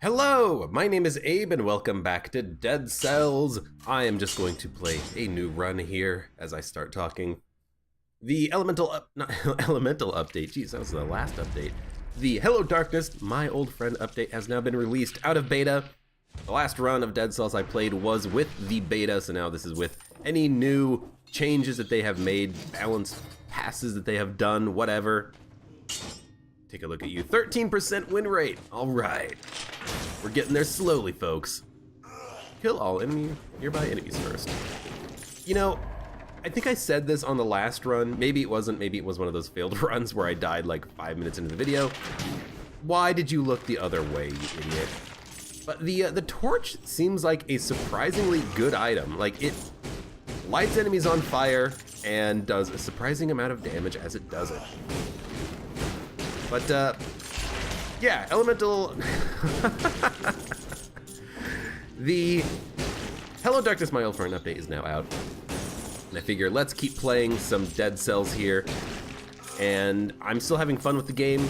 Hello, my name is Abe and welcome back to Dead Cells. I am just going to play a new run here as I start talking. The elemental update, geez, that was the last update. The Hello Darkness, my old friend update has now been released out of beta. The last run of Dead Cells I played was with the beta, so now this is with any new changes that they have made, balanced passes that they have done, whatever. Take a look at you, 13% win rate, all right. We're getting there slowly, folks. Kill all nearby enemies first. You know, I think I said this on the last run. Maybe it wasn't. Maybe it was one of those failed runs where I died like 5 minutes into the video. Why did you look the other way, you idiot? But the torch seems like a surprisingly good item. Like, it lights enemies on fire and does a surprising amount of damage as it does it. But, yeah, elemental... The Hello Darkness, my old friend update is now out. And I figure let's keep playing some Dead Cells here. And I'm still having fun with the game.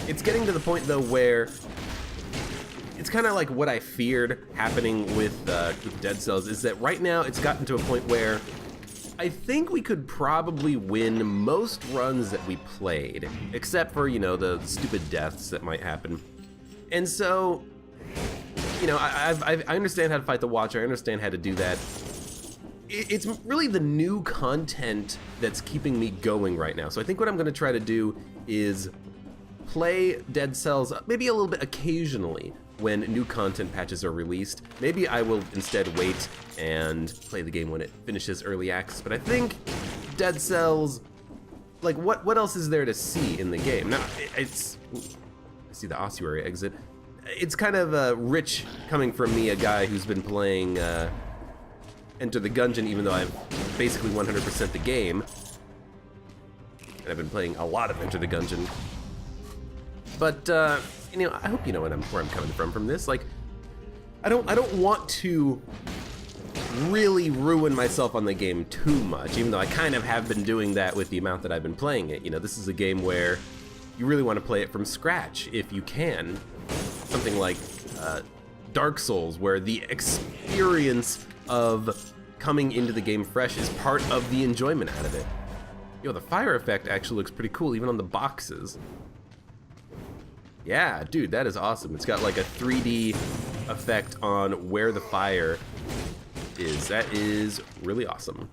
It's getting to the point, though, where it's kind of like what I feared happening with Dead Cells, is that right now it's gotten to a point where I think we could probably win most runs that we played, except for, you know, the stupid deaths that might happen. And so, you know, I understand how to fight the Watcher, I understand how to do that. It's really the new content that's keeping me going right now. So I think what I'm gonna try to do is play Dead Cells maybe a little bit occasionally when new content patches are released. Maybe I will instead wait and play the game when it finishes early access, but I think Dead Cells, like what else is there to see in the game? Now, I see the ossuary exit. It's kind of rich coming from me, a guy who's been playing Enter the Gungeon, even though I've basically 100% the game. And I've been playing a lot of Enter the Gungeon. But, you know, I hope you know where I'm coming from this. Like, I don't want to really ruin myself on the game too much, even though I kind of have been doing that with the amount that I've been playing it. You know, this is a game where you really want to play it from scratch if you can. Something like Dark Souls, where the experience of coming into the game fresh is part of the enjoyment out of it. Yo, the fire effect actually looks pretty cool, even on the boxes. Yeah, dude, that is awesome. It's got like a 3D effect on where the fire is. That is really awesome.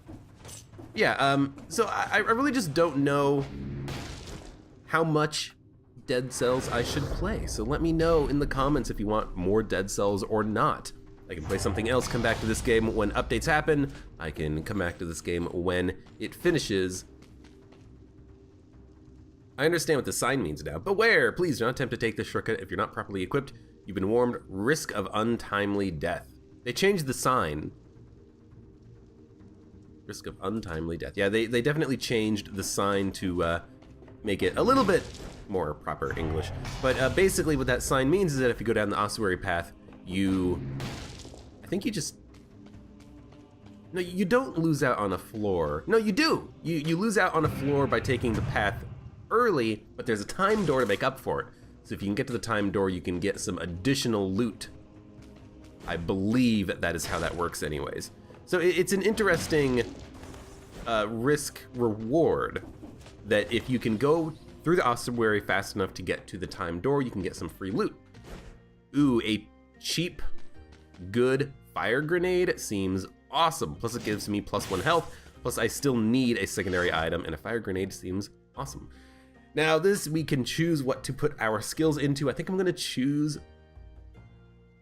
Yeah, so I really just don't know how much Dead Cells I should play. So let me know in the comments if you want more Dead Cells or not. I can play something else, come back to this game when updates happen. I can come back to this game when it finishes. I understand what the sign means now. Beware! Please do not attempt to take this shortcut if you're not properly equipped. You've been warned, risk of untimely death. They changed the sign. Risk of untimely death. Yeah, they definitely changed the sign to make it a little bit more proper English. But basically what that sign means is that if you go down the ossuary path, I think you just... No, you don't lose out on a floor. No, you do! You lose out on a floor by taking the path early, but there's a time door to make up for it. So if you can get to the time door, you can get some additional loot. I believe that is how that works anyways. So it's an interesting risk reward that if you can go through the ossuary fast enough to get to the time door, you can get some free loot. Ooh, a cheap, good fire grenade seems awesome. Plus it gives me +1 health, plus I still need a secondary item, and a fire grenade seems awesome. Now this, we can choose what to put our skills into. I think I'm gonna choose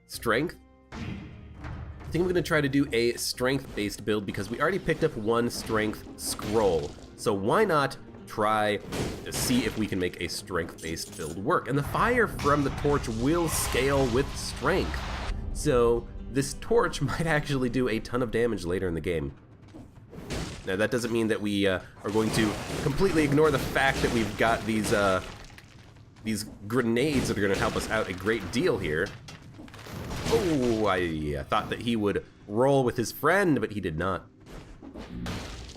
strength. I think I'm gonna try to do a strength-based build because we already picked up one strength scroll. So why not try to see if we can make a strength-based build work. And the fire from the torch will scale with strength. So this torch might actually do a ton of damage later in the game. Now that doesn't mean that we are going to completely ignore the fact that we've got these grenades that are gonna help us out a great deal here. Oh, I thought that he would roll with his friend, but he did not.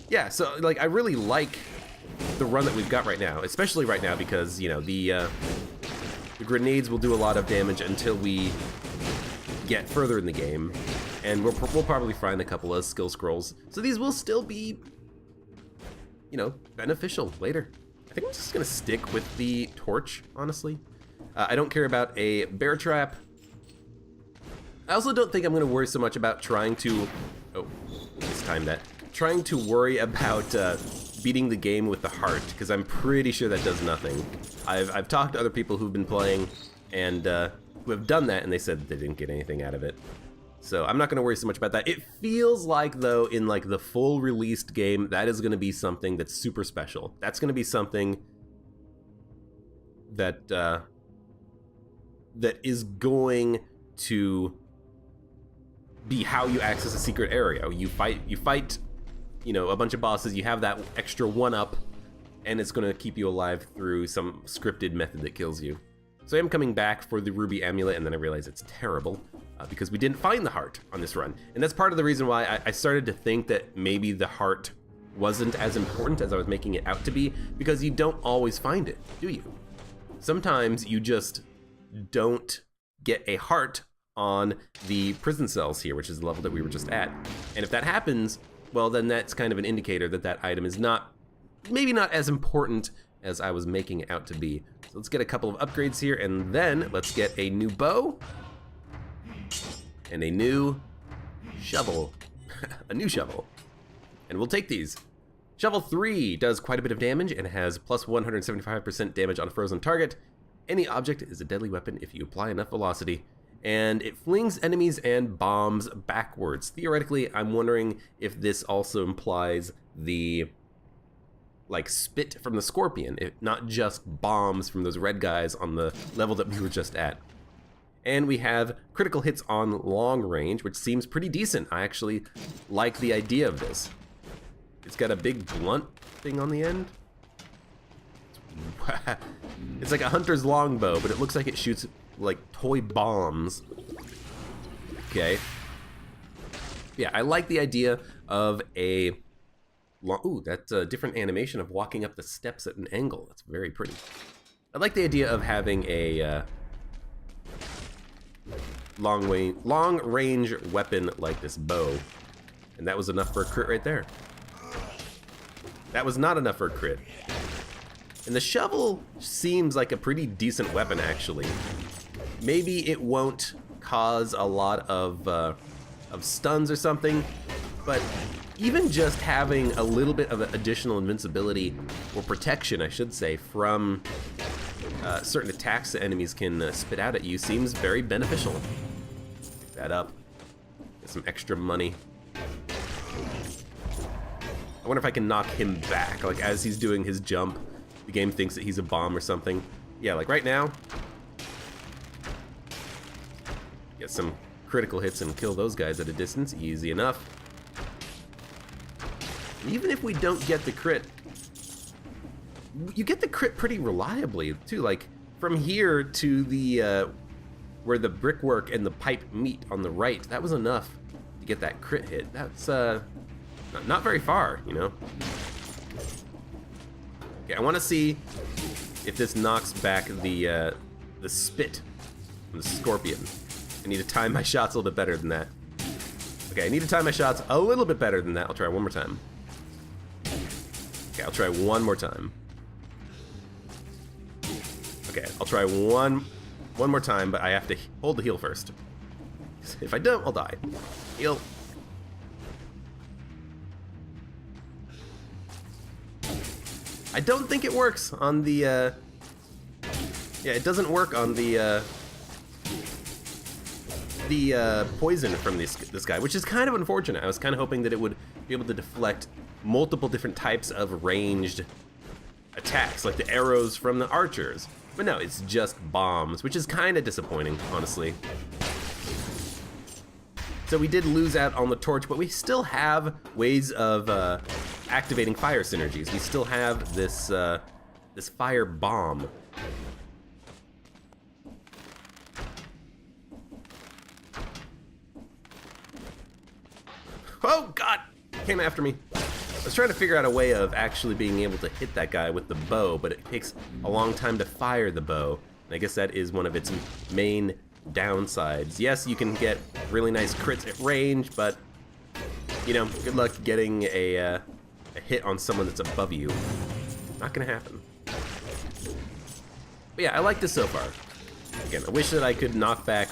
Yeah, so like I really like the run that we've got right now, especially right now because, you know, the grenades will do a lot of damage until we get further in the game, and we'll probably find a couple of skill scrolls. So these will still be, you know, beneficial later. I think I'm just gonna stick with the torch, honestly. I don't care about a bear trap. I also don't think I'm gonna worry so much about trying to, oh, mistimed that. Trying to worry about beating the game with the heart, because I'm pretty sure that does nothing. I've talked to other people who've been playing and who have done that, and they said they didn't get anything out of it. So I'm not gonna worry so much about that. It feels like, though, in like the full released game, that is gonna be something that's super special. That's gonna be something that that is going to be how you access a secret area. You fight, you know, a bunch of bosses, you have that extra one-up, and it's gonna keep you alive through some scripted method that kills you. So I am coming back for the ruby amulet, and then I realize it's terrible because we didn't find the heart on this run. And that's part of the reason why I started to think that maybe the heart wasn't as important as I was making it out to be, because you don't always find it, do you? Sometimes you just don't get a heart on the prison cells here, which is the level that we were just at. And if that happens, well, then that's kind of an indicator that that item is not, maybe not as important as I was making it out to be. So let's get a couple of upgrades here, and then let's get a new bow and a new shovel. A new shovel. And we'll take these. Shovel 3 does quite a bit of damage and has plus 175% damage on a frozen target. Any object is a deadly weapon if you apply enough velocity. And it flings enemies and bombs backwards. Theoretically, I'm wondering if this also implies the, like, spit from the scorpion, not just bombs from those red guys on the level that we were just at. And we have critical hits on long range, which seems pretty decent. I actually like the idea of this. It's got a big blunt thing on the end. It's like a hunter's longbow, but it looks like it shoots like toy bombs. Okay. Yeah, I like the idea of a ooh, that's a different animation of walking up the steps at an angle. That's very pretty. I like the idea of having a long range weapon like this bow. And that was enough for a crit right there. That was not enough for a crit. And the shovel seems like a pretty decent weapon, actually. Maybe it won't cause a lot of stuns or something, but even just having a little bit of additional invincibility, or protection, I should say, from certain attacks that enemies can spit out at you seems very beneficial. Pick that up. Get some extra money. I wonder if I can knock him back, like as he's doing his jump. The game thinks that he's a bomb or something. Yeah, like right now. Get some critical hits and kill those guys at a distance. Easy enough. Even if we don't get the crit, you get the crit pretty reliably too. Like from here to the where the brickwork and the pipe meet on the right, that was enough to get that crit hit. That's not very far, you know. Okay, I want to see if this knocks back the spit from the scorpion. I need to time my shots a little bit better than that. Okay, I need to time my shots a little bit better than that. I'll try one more time. Okay, I'll try one more time. Okay, I'll try one more time, but I have to hold the heal first. If I don't, I'll die. Heal. I don't think it works on the, yeah, it doesn't work on the poison from this guy, which is kind of unfortunate. I was kind of hoping that it would be able to deflect multiple different types of ranged attacks, like the arrows from the archers. But no, it's just bombs, which is kind of disappointing, honestly. So we did lose out on the torch, but we still have ways of activating fire synergies. We still have this this fire bomb. Oh God! Came after me. I was trying to figure out a way of actually being able to hit that guy with the bow, but it takes a long time to fire the bow. And I guess that is one of its main downsides. Yes, you can get really nice crits at range, but, you know, good luck getting a hit on someone that's above you. Not gonna happen. But yeah, I like this so far. Again, I wish that I could knock back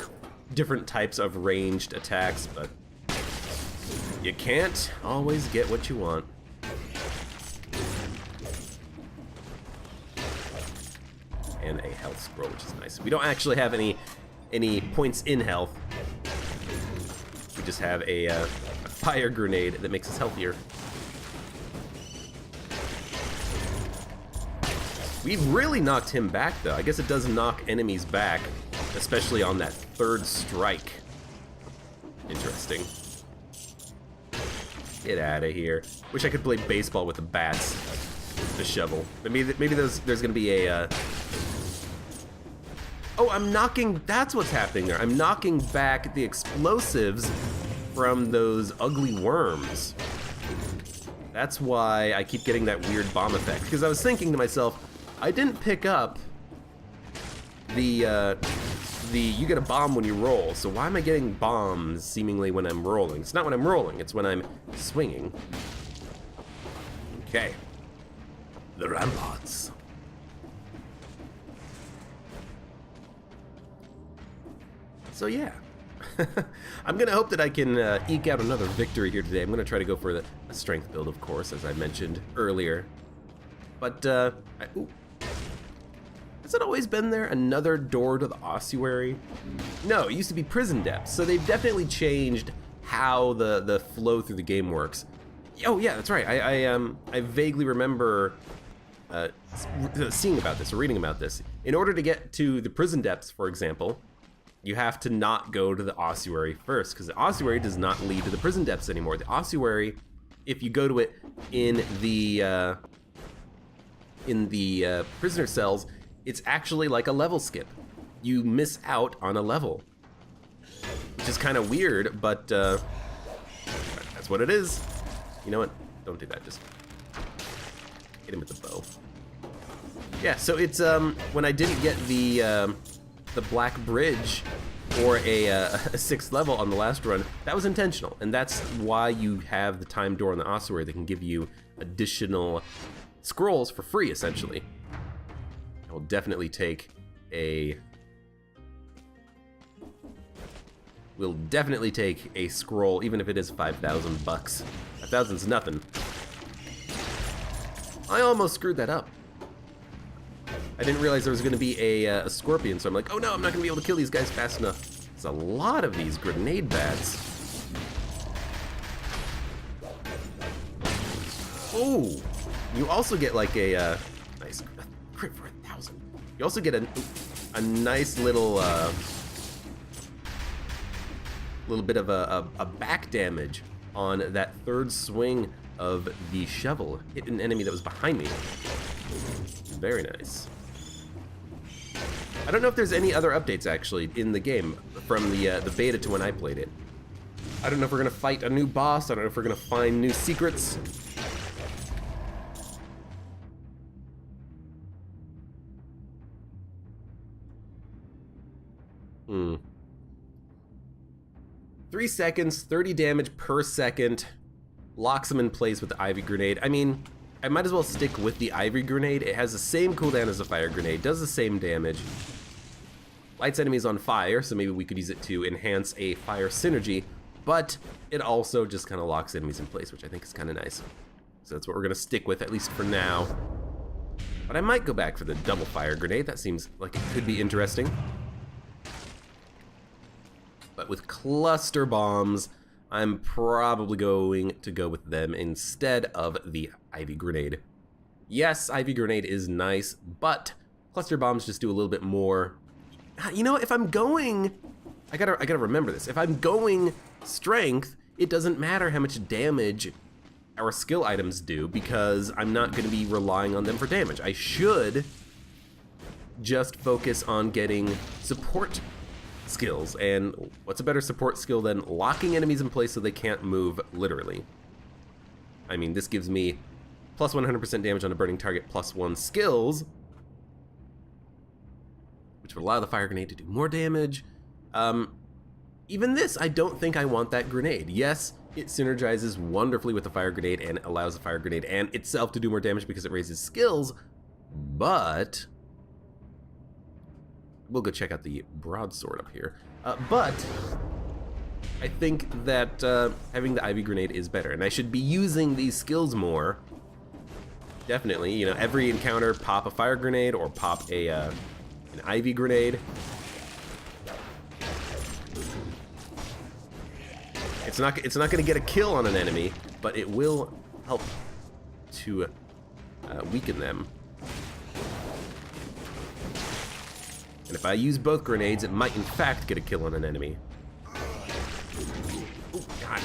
different types of ranged attacks, but you can't always get what you want. And a health scroll, which is nice. We don't actually have any points in health. We just have a fire grenade that makes us healthier. We've really knocked him back, though. I guess it does knock enemies back, especially on that third strike. Interesting. Get out of here. Wish I could play baseball with the bats, the shovel. But maybe there's gonna be a. Oh, I'm knocking. That's what's happening there. I'm knocking back the explosives from those ugly worms. That's why I keep getting that weird bomb effect. Because I was thinking to myself, I didn't pick up the you get a bomb when you roll, so why am I getting bombs seemingly when I'm rolling? It's not when I'm rolling, it's when I'm swinging. Okay. The ramparts. So yeah. I'm gonna hope that I can eke out another victory here today. I'm gonna try to go for a strength build, of course, as I mentioned earlier. But, ooh. Has it always been there? Another door to the ossuary? No, it used to be prison depths, so they've definitely changed how the flow through the game works. Oh yeah, that's right. I vaguely remember seeing about this or reading about this. In order to get to the prison depths, for example, you have to not go to the ossuary first, because the ossuary does not lead to the prison depths anymore. The ossuary, if you go to it in the prisoner cells, it's actually like a level skip. You miss out on a level, which is kind of weird, but that's what it is. You know what? Don't do that. Just hit him with the bow. Yeah. So it's when I didn't get the black bridge or a 6th level on the last run, that was intentional, and that's why you have the time door on the ossuary that can give you additional scrolls for free, essentially. I will definitely take a... We'll definitely take a scroll, even if it is 5,000 bucks. 5,000's nothing. I almost screwed that up. I didn't realize there was going to be a scorpion, so I'm like, oh no, I'm not going to be able to kill these guys fast enough. There's a lot of these grenade bats. Oh! You also get like a nice crit for 1,000. You also get a nice little bit of a back damage on that third swing of the shovel. Hit an enemy that was behind me. Very nice. I don't know if there's any other updates actually in the game from the beta to when I played it. I don't know if we're gonna fight a new boss. I don't know if we're gonna find new secrets. Hmm. 3 seconds, 30 damage per second. Locks them in place with the Ivy Grenade. I mean, I might as well stick with the Ivy Grenade. It has the same cooldown as the Fire Grenade, does the same damage. Lights enemies on fire, so maybe we could use it to enhance a fire synergy, but it also just kind of locks enemies in place, which I think is kind of nice. So that's what we're gonna stick with, at least for now. But I might go back for the double Fire Grenade. That seems like it could be interesting. But with cluster bombs, I'm probably going to go with them instead of the Ivy Grenade. Yes, Ivy Grenade is nice, but cluster bombs just do a little bit more. You know, if I'm going, I gotta remember this. If I'm going strength, it doesn't matter how much damage our skill items do, because I'm not gonna be relying on them for damage. I should just focus on getting support skills, and what's a better support skill than locking enemies in place so they can't move, literally. I mean, this gives me plus 100% damage on a burning target, plus 1 skills, which would allow the Fire Grenade to do more damage, Even this, I don't think I want that grenade. Yes, it synergizes wonderfully with the fire grenade and allows the fire grenade and itself to do more damage because it raises skills, but we'll go check out the broadsword up here. But I think that having the Ivy grenade is better, and I should be using these skills more. Definitely, you know, every encounter, pop a fire grenade or pop a an Ivy grenade. It's not going to get a kill on an enemy, but it will help to weaken them. And if I use both grenades, it might in fact get a kill on an enemy. Oh God!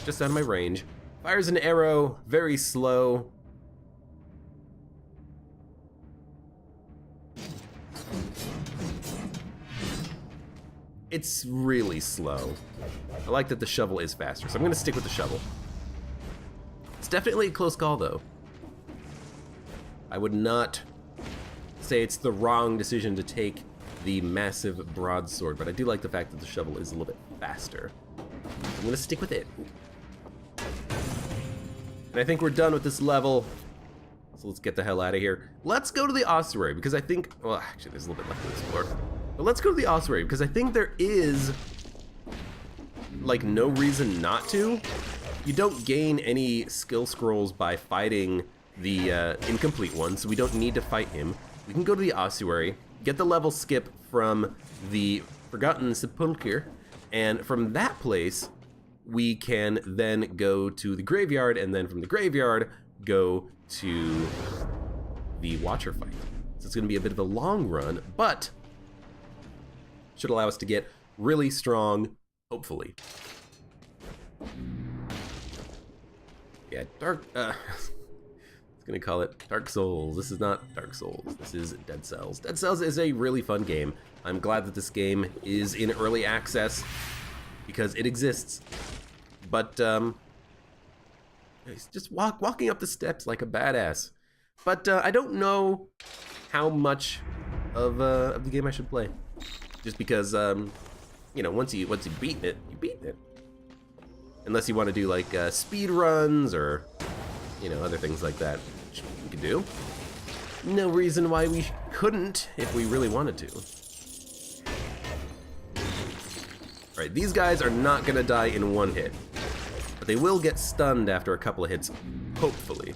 Just out of my range. Fires an arrow, very slow. It's really slow. I like that the shovel is faster, so I'm gonna stick with the shovel. It's definitely a close call though. I would not say it's the wrong decision to take the massive broadsword, but I do like the fact that the shovel is a little bit faster. I'm gonna stick with it. And I think we're done with this level, so let's get the hell out of here. Let's go to the ossuary, because I think, well, actually there's a little bit left to explore. But let's go to the ossuary, because I think there is, like, no reason not to. You don't gain any skill scrolls by fighting the incomplete one, so we don't need to fight him. We can go to the ossuary, get the level skip from the Forgotten Sepulchre, and from that place, we can then go to the graveyard, and then from the graveyard, go to the Watcher fight. So it's gonna be a bit of a long run, but should allow us to get really strong, hopefully. Yeah, gonna call it Dark Souls. This is not Dark Souls, this is Dead Cells. Dead Cells is a really fun game. I'm glad that this game is in early access because it exists. But he's just walking up the steps like a badass. But I don't know how much of the game I should play. Just because you know, once you beat it, you beat it. Unless you want to do like speed runs or, you know, other things like that, which we could do. No reason why we couldn't if we really wanted to. All right, these guys are not gonna die in one hit, but they will get stunned after a couple of hits, hopefully.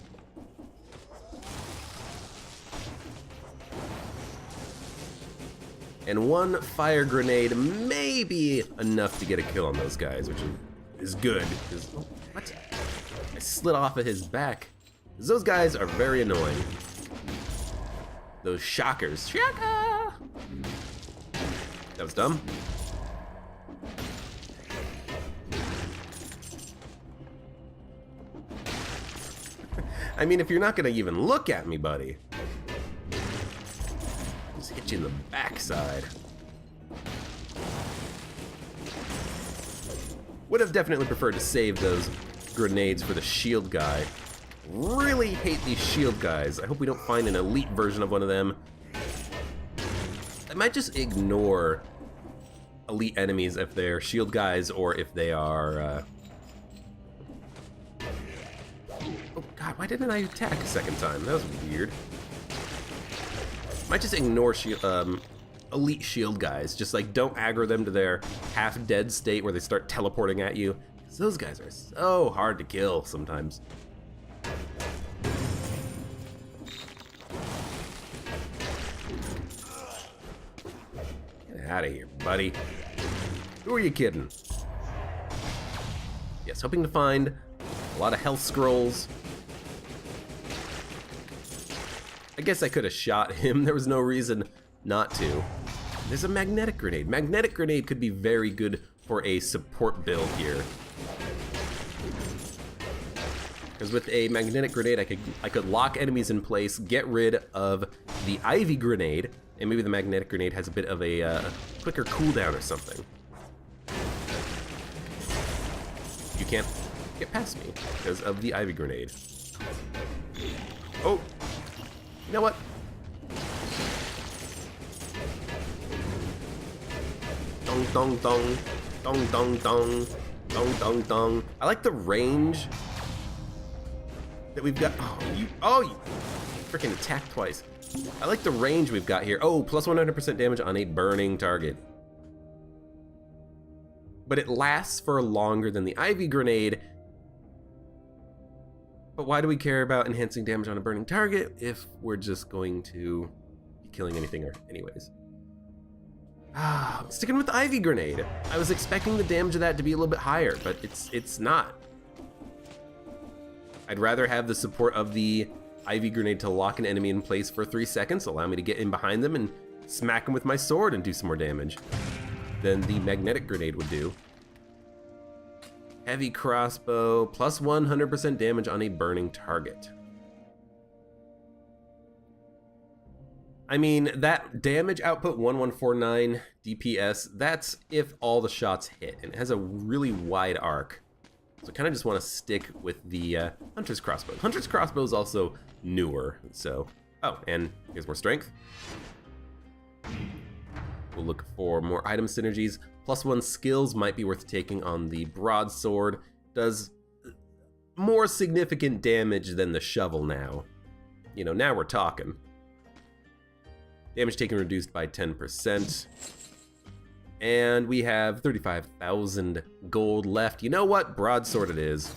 And one fire grenade may be enough to get a kill on those guys, which is good. Oh, what? I slid off of his back. Those guys are very annoying. Those shockers. Shaka! That was dumb. I mean, if you're not gonna even look at me, buddy. Just hit you in the backside. Would have definitely preferred to save those grenades for the shield guy. Really hate these shield guys. I hope we don't find an elite version of one of them. I might just ignore elite enemies if they're shield guys or if they are... Oh god, why didn't I attack a second time? That was weird. Might just ignore elite shield guys. Just like don't aggro them to their half-dead state where they start teleporting at you. Because those guys are so hard to kill sometimes. Get out of here, buddy. Who are you kidding? Yes, hoping to find a lot of health scrolls. I guess I could have shot him. There was no reason not to. There's a magnetic grenade. Magnetic grenade could be very good for a support build here. Because with a magnetic grenade, I could lock enemies in place, get rid of the Ivy grenade, and maybe the magnetic grenade has a bit of a quicker cooldown or something. You can't get past me because of the Ivy grenade. Oh, you know what? Dong, dong, dong. Dong, dong, dong. Dong, dong, dong. I like the range that we've got. Oh, you freaking attacked twice. I like the range we've got here. Oh, plus 100% damage on a burning target. But it lasts for longer than the Ivy Grenade. But why do we care about enhancing damage on a burning target if we're just going to be killing anything anyways? I'm sticking with the Ivy Grenade. I was expecting the damage of that to be a little bit higher, but it's not. I'd rather have the support of the Ivy Grenade to lock an enemy in place for 3 seconds, allow me to get in behind them and smack them with my sword and do some more damage than the Magnetic Grenade would do. Heavy Crossbow, plus 100% damage on a burning target. I mean, that damage output, 1149 DPS, that's if all the shots hit, and it has a really wide arc. So I kind of just want to stick with the Hunter's Crossbow. Hunter's Crossbow is also newer, so... Oh, and here's more strength. We'll look for more item synergies. Plus 1 skills might be worth taking on the broadsword. Does more significant damage than the shovel now. You know, now we're talking. Damage taken reduced by 10%. And we have 35,000 gold left. You know what? Broadsword it is.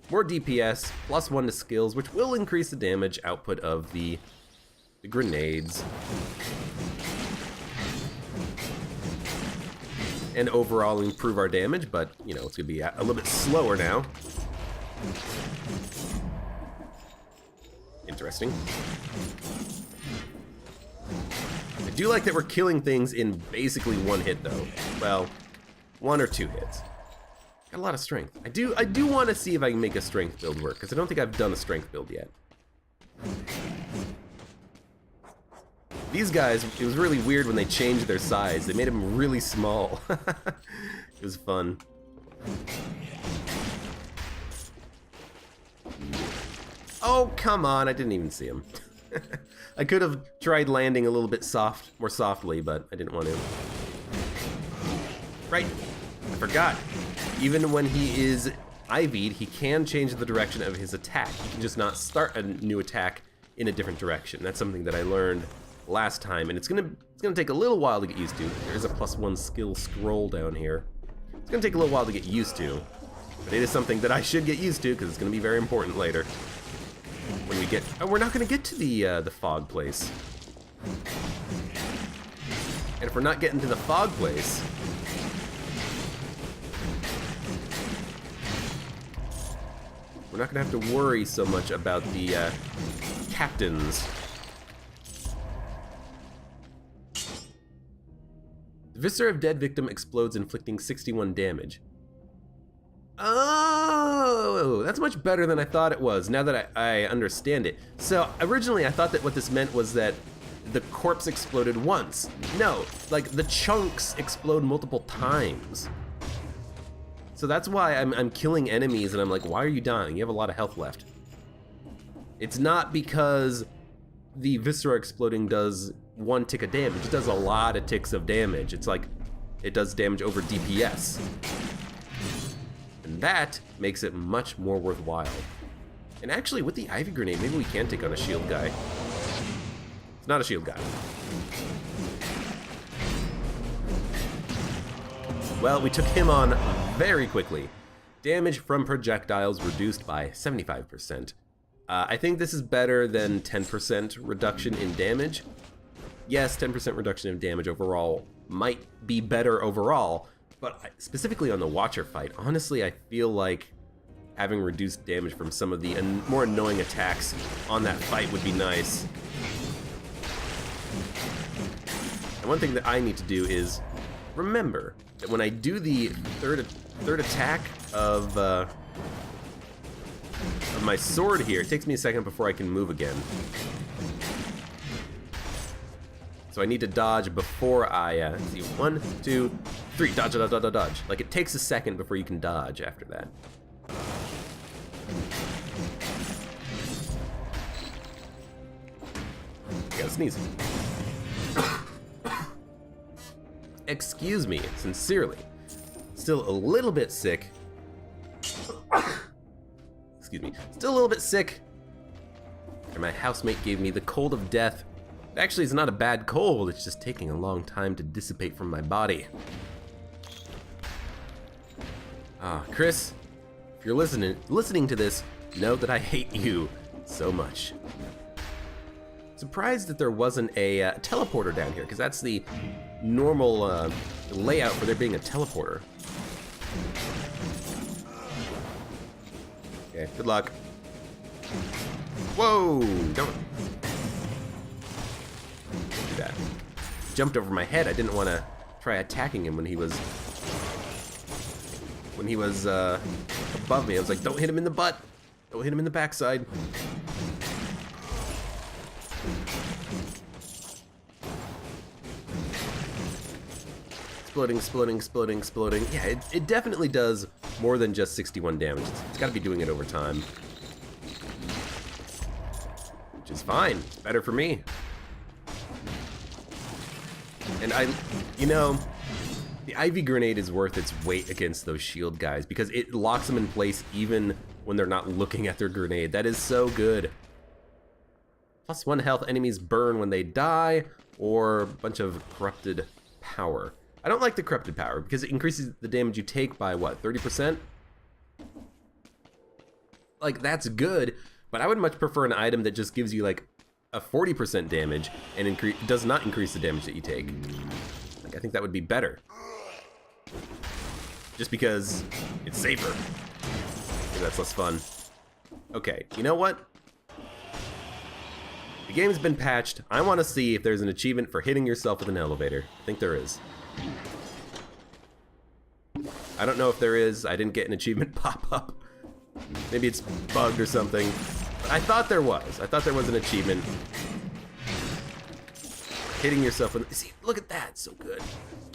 More DPS, plus 1 to skills, which will increase the damage output of the grenades. And overall improve our damage, but, you know, it's gonna be a little bit slower now. Interesting. I do like that we're killing things in basically 1 hit, though. Well, 1 or 2 hits. Got a lot of strength. I do want to see if I can make a strength build work, because I don't think I've done a strength build yet. These guys, it was really weird when they changed their size. They made them really small. It was fun. Oh, come on, I didn't even see him. I could have tried landing a little bit more softly, but I didn't want to. Right, I forgot. Even when he is IV'd, he can change the direction of his attack. He can just not start a new attack in a different direction. That's something that I learned last time, and it's gonna take a little while to get used to. There's a plus 1 skill scroll down here. It's gonna take a little while to get used to, but it is something that I should get used to because it's gonna be very important later. When we get, oh, we're not gonna get to the fog place, and if we're not getting to the fog place, we're not gonna have to worry so much about the captains. The viscera of dead victim explodes, inflicting 61 damage. Oh, that's much better than I thought it was, now that I understand it. So, originally I thought that what this meant was that the corpse exploded once. No, like, the chunks explode multiple times. So that's why I'm killing enemies and I'm like, why are you dying? You have a lot of health left. It's not because the viscera exploding does 1 tick of damage. It does a lot of ticks of damage. It's like, it does damage over DPS. And that makes it much more worthwhile. And actually, with the Ivy Grenade, maybe we can take on a shield guy. It's not a shield guy. Well, we took him on very quickly. Damage from projectiles reduced by 75%. I think this is better than 10% reduction in damage. Yes, 10% reduction in damage overall might be better overall, but specifically on the Watcher fight, honestly, I feel like having reduced damage from some of the more annoying attacks on that fight would be nice. And one thing that I need to do is remember that when I do the third attack of my sword here, it takes me a second before I can move again. So I need to dodge before I see 1, 2, 3, dodge, dodge, dodge, dodge. Like, it takes a second before you can dodge after that. I gotta sneeze. excuse me, sincerely. Still a little bit sick. Excuse me. Still a little bit sick. And my housemate gave me the cold of death. Actually, it's not a bad cold, it's just taking a long time to dissipate from my body. Chris, if you're listening to this, know that I hate you so much. Surprised that there wasn't a teleporter down here, because that's the normal layout for there being a teleporter. Okay, good luck. Whoa, don't do that. Jumped over my head. I didn't want to try attacking him when he was above me. I was like, don't hit him in the butt. Don't hit him in the backside. Exploding. Yeah, it definitely does more than just 61 damage. It's got to be doing it over time. Which is fine. It's better for me. And the Ivy Grenade is worth its weight against those shield guys because it locks them in place even when they're not looking at their grenade. That is so good. +1 health enemies burn when they die, or a bunch of corrupted power. I don't like the corrupted power because it increases the damage you take by what, 30%? Like, that's good, but I would much prefer an item that just gives you like a 40% damage and does not increase the damage that you take. Like, I think that would be better. Just because it's safer. Maybe that's less fun. Okay, you know what? The game's been patched. I want to see if there's an achievement for hitting yourself with an elevator. I think there is. I don't know if there is. I didn't get an achievement pop up. Maybe it's bugged or something. But I thought there was. I thought there was an achievement. Hitting yourself with... See, look at that. So good.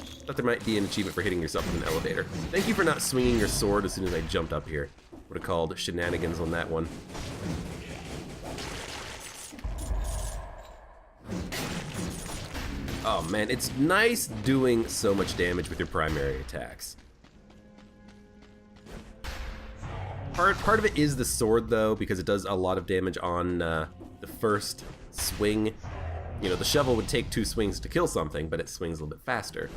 I thought there might be an achievement for hitting yourself with an elevator. Thank you for not swinging your sword as soon as I jumped up here. Would have called shenanigans on that one. Oh man, it's nice doing so much damage with your primary attacks. Part of it is the sword though, because it does a lot of damage on the first swing. You know, the shovel would take 2 swings to kill something, but it swings a little bit faster.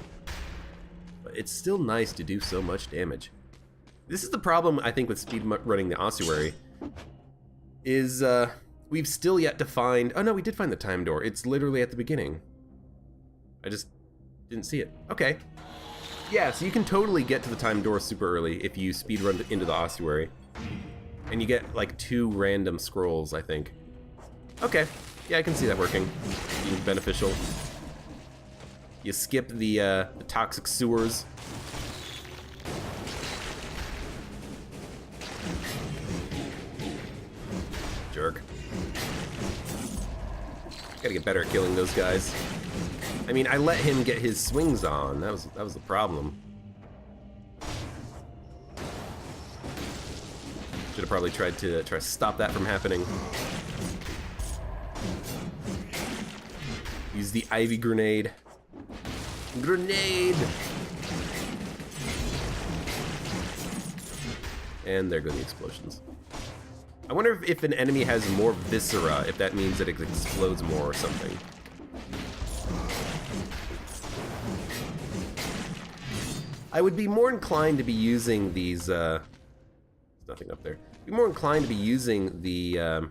But it's still nice to do so much damage. This is the problem, I think, with speedrunning the ossuary, is we've still yet to find... Oh no, we did find the time door. It's literally at the beginning. I just didn't see it. Okay. Yeah, so you can totally get to the time door super early if you speedrun into the ossuary. And you get like 2 random scrolls, I think. Okay. Yeah, I can see that working. Being beneficial. You skip the toxic sewers. Jerk. Gotta get better at killing those guys. I mean, I let him get his swings on. That was the problem. Should have probably tried to stop that from happening. Use the Ivy Grenade. Grenade! And there go the explosions. I wonder if an enemy has more viscera, if that means that it explodes more or something. I would be more inclined to be using these, there's nothing up there. Be more inclined to be using the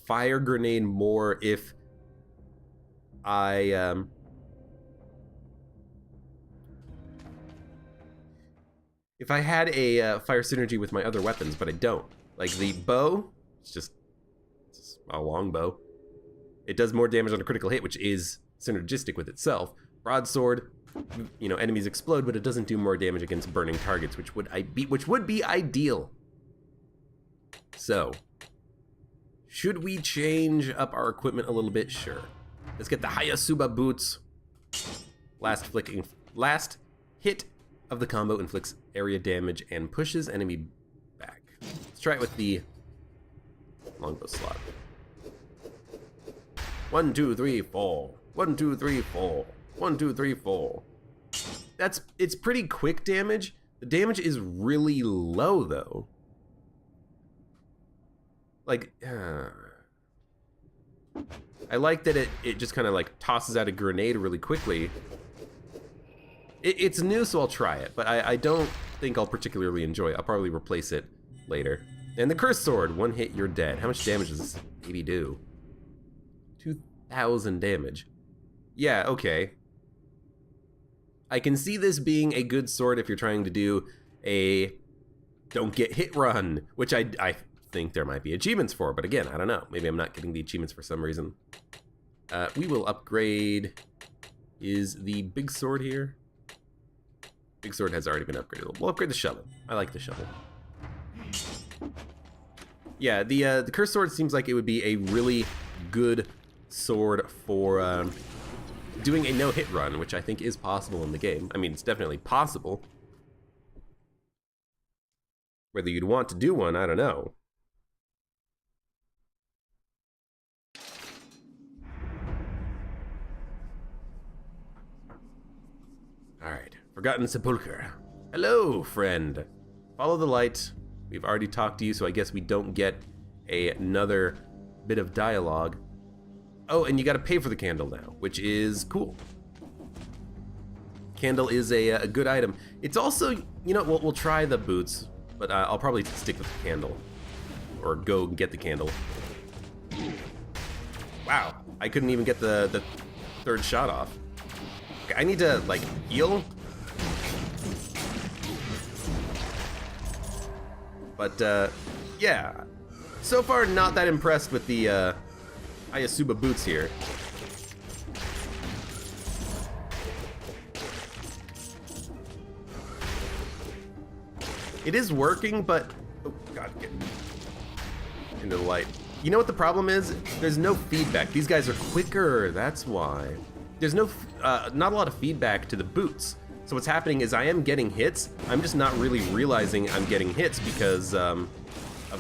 fire grenade more if I, if I had a fire synergy with my other weapons, but I don't. Like the bow, it's just a long bow. It does more damage on a critical hit, which is synergistic with itself. Broadsword, you know, enemies explode, but it doesn't do more damage against burning targets, which would be ideal. So, should we change up our equipment a little bit? Sure. Let's get the Hayasuba boots. Last hit of the combo inflicts area damage and pushes enemy back. Let's try it with the longbow slot. 1, 2, 3, 4. 1, 2, 3, 4. 1, 2, 3, 4. It's pretty quick damage. The damage is really low though. Like, I like that it just kind of like tosses out a grenade really quickly. It's new, so I'll try it, but I don't think I'll particularly enjoy it. I'll probably replace it later. And the Cursed Sword, 1 hit, you're dead. How much damage does this baby do? 2,000 damage. Yeah, okay. I can see this being a good sword if you're trying to do a don't get hit run, which I think there might be achievements for, but again, I don't know. Maybe I'm not getting the achievements for some reason. We will upgrade, is the big sword here? Big sword has already been upgraded. We'll upgrade the shovel. I like the shovel. Yeah, the Cursed Sword seems like it would be a really good sword for doing a no-hit run, which I think is possible in the game. I mean, it's definitely possible. Whether you'd want to do one, I don't know. Alright, Forgotten Sepulchre. Hello, friend. Follow the light. We've already talked to you, so I guess we don't get another bit of dialogue. Oh, and you gotta pay for the candle now, which is cool. Candle is a good item. It's also, you know, we'll try the boots, but I'll probably stick with the candle. Or go and get the candle. Wow, I couldn't even get the third shot off. Okay, I need to, like, heal. But, yeah. So far, not that impressed with the, Ayasuba boots here. It is working, but... Oh, God, get into the light. You know what the problem is? There's no feedback. These guys are quicker, that's why. There's no, not a lot of feedback to the boots. So what's happening is I am getting hits. I'm just not really realizing I'm getting hits because of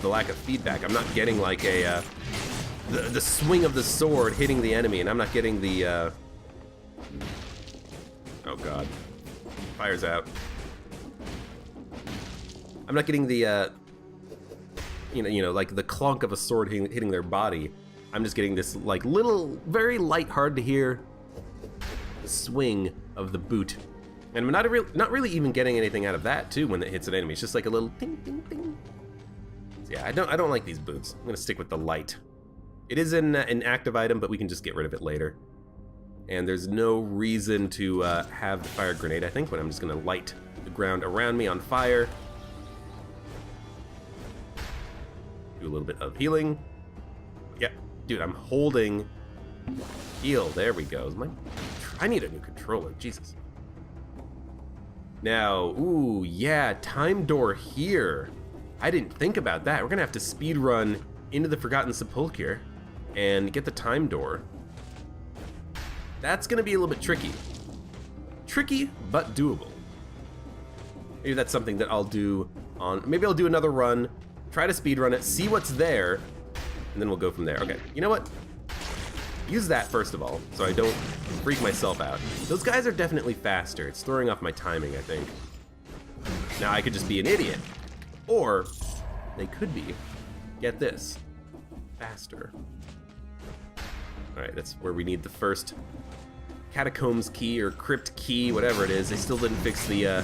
the lack of feedback. I'm not getting like the swing of the sword hitting the enemy, and I'm not getting the, oh God, fire's out. I'm not getting the, you know, like the clunk of a sword hitting their body. I'm just getting this like little, very light, hard to hear swing of the boot. And I'm not really even getting anything out of that too when it hits an enemy. It's just like a little ding, ding, ding. So yeah, I don't like these boots. I'm gonna stick with the light. It is an active item, but we can just get rid of it later. And there's no reason to have the fire grenade, I think, but I'm just gonna light the ground around me on fire. Do a little bit of healing. Yeah, dude, I'm holding heal. There we go. I need a new controller, Jesus. Now, ooh, yeah, time door here. I didn't think about that. We're gonna have to speed run into the Forgotten Sepulchre and get the time door. That's gonna be a little bit tricky. Tricky, but doable. Maybe that's something that I'll do on, maybe I'll do another run, try to speed run it, see what's there, and then we'll go from there. Okay, you know what? Use that first of all, so I don't freak myself out. Those guys are definitely faster. It's throwing off my timing, I think. Now I could just be an idiot. Or they could be, get this, faster. All right, that's where we need the first catacombs key or crypt key, whatever it is. They still didn't fix the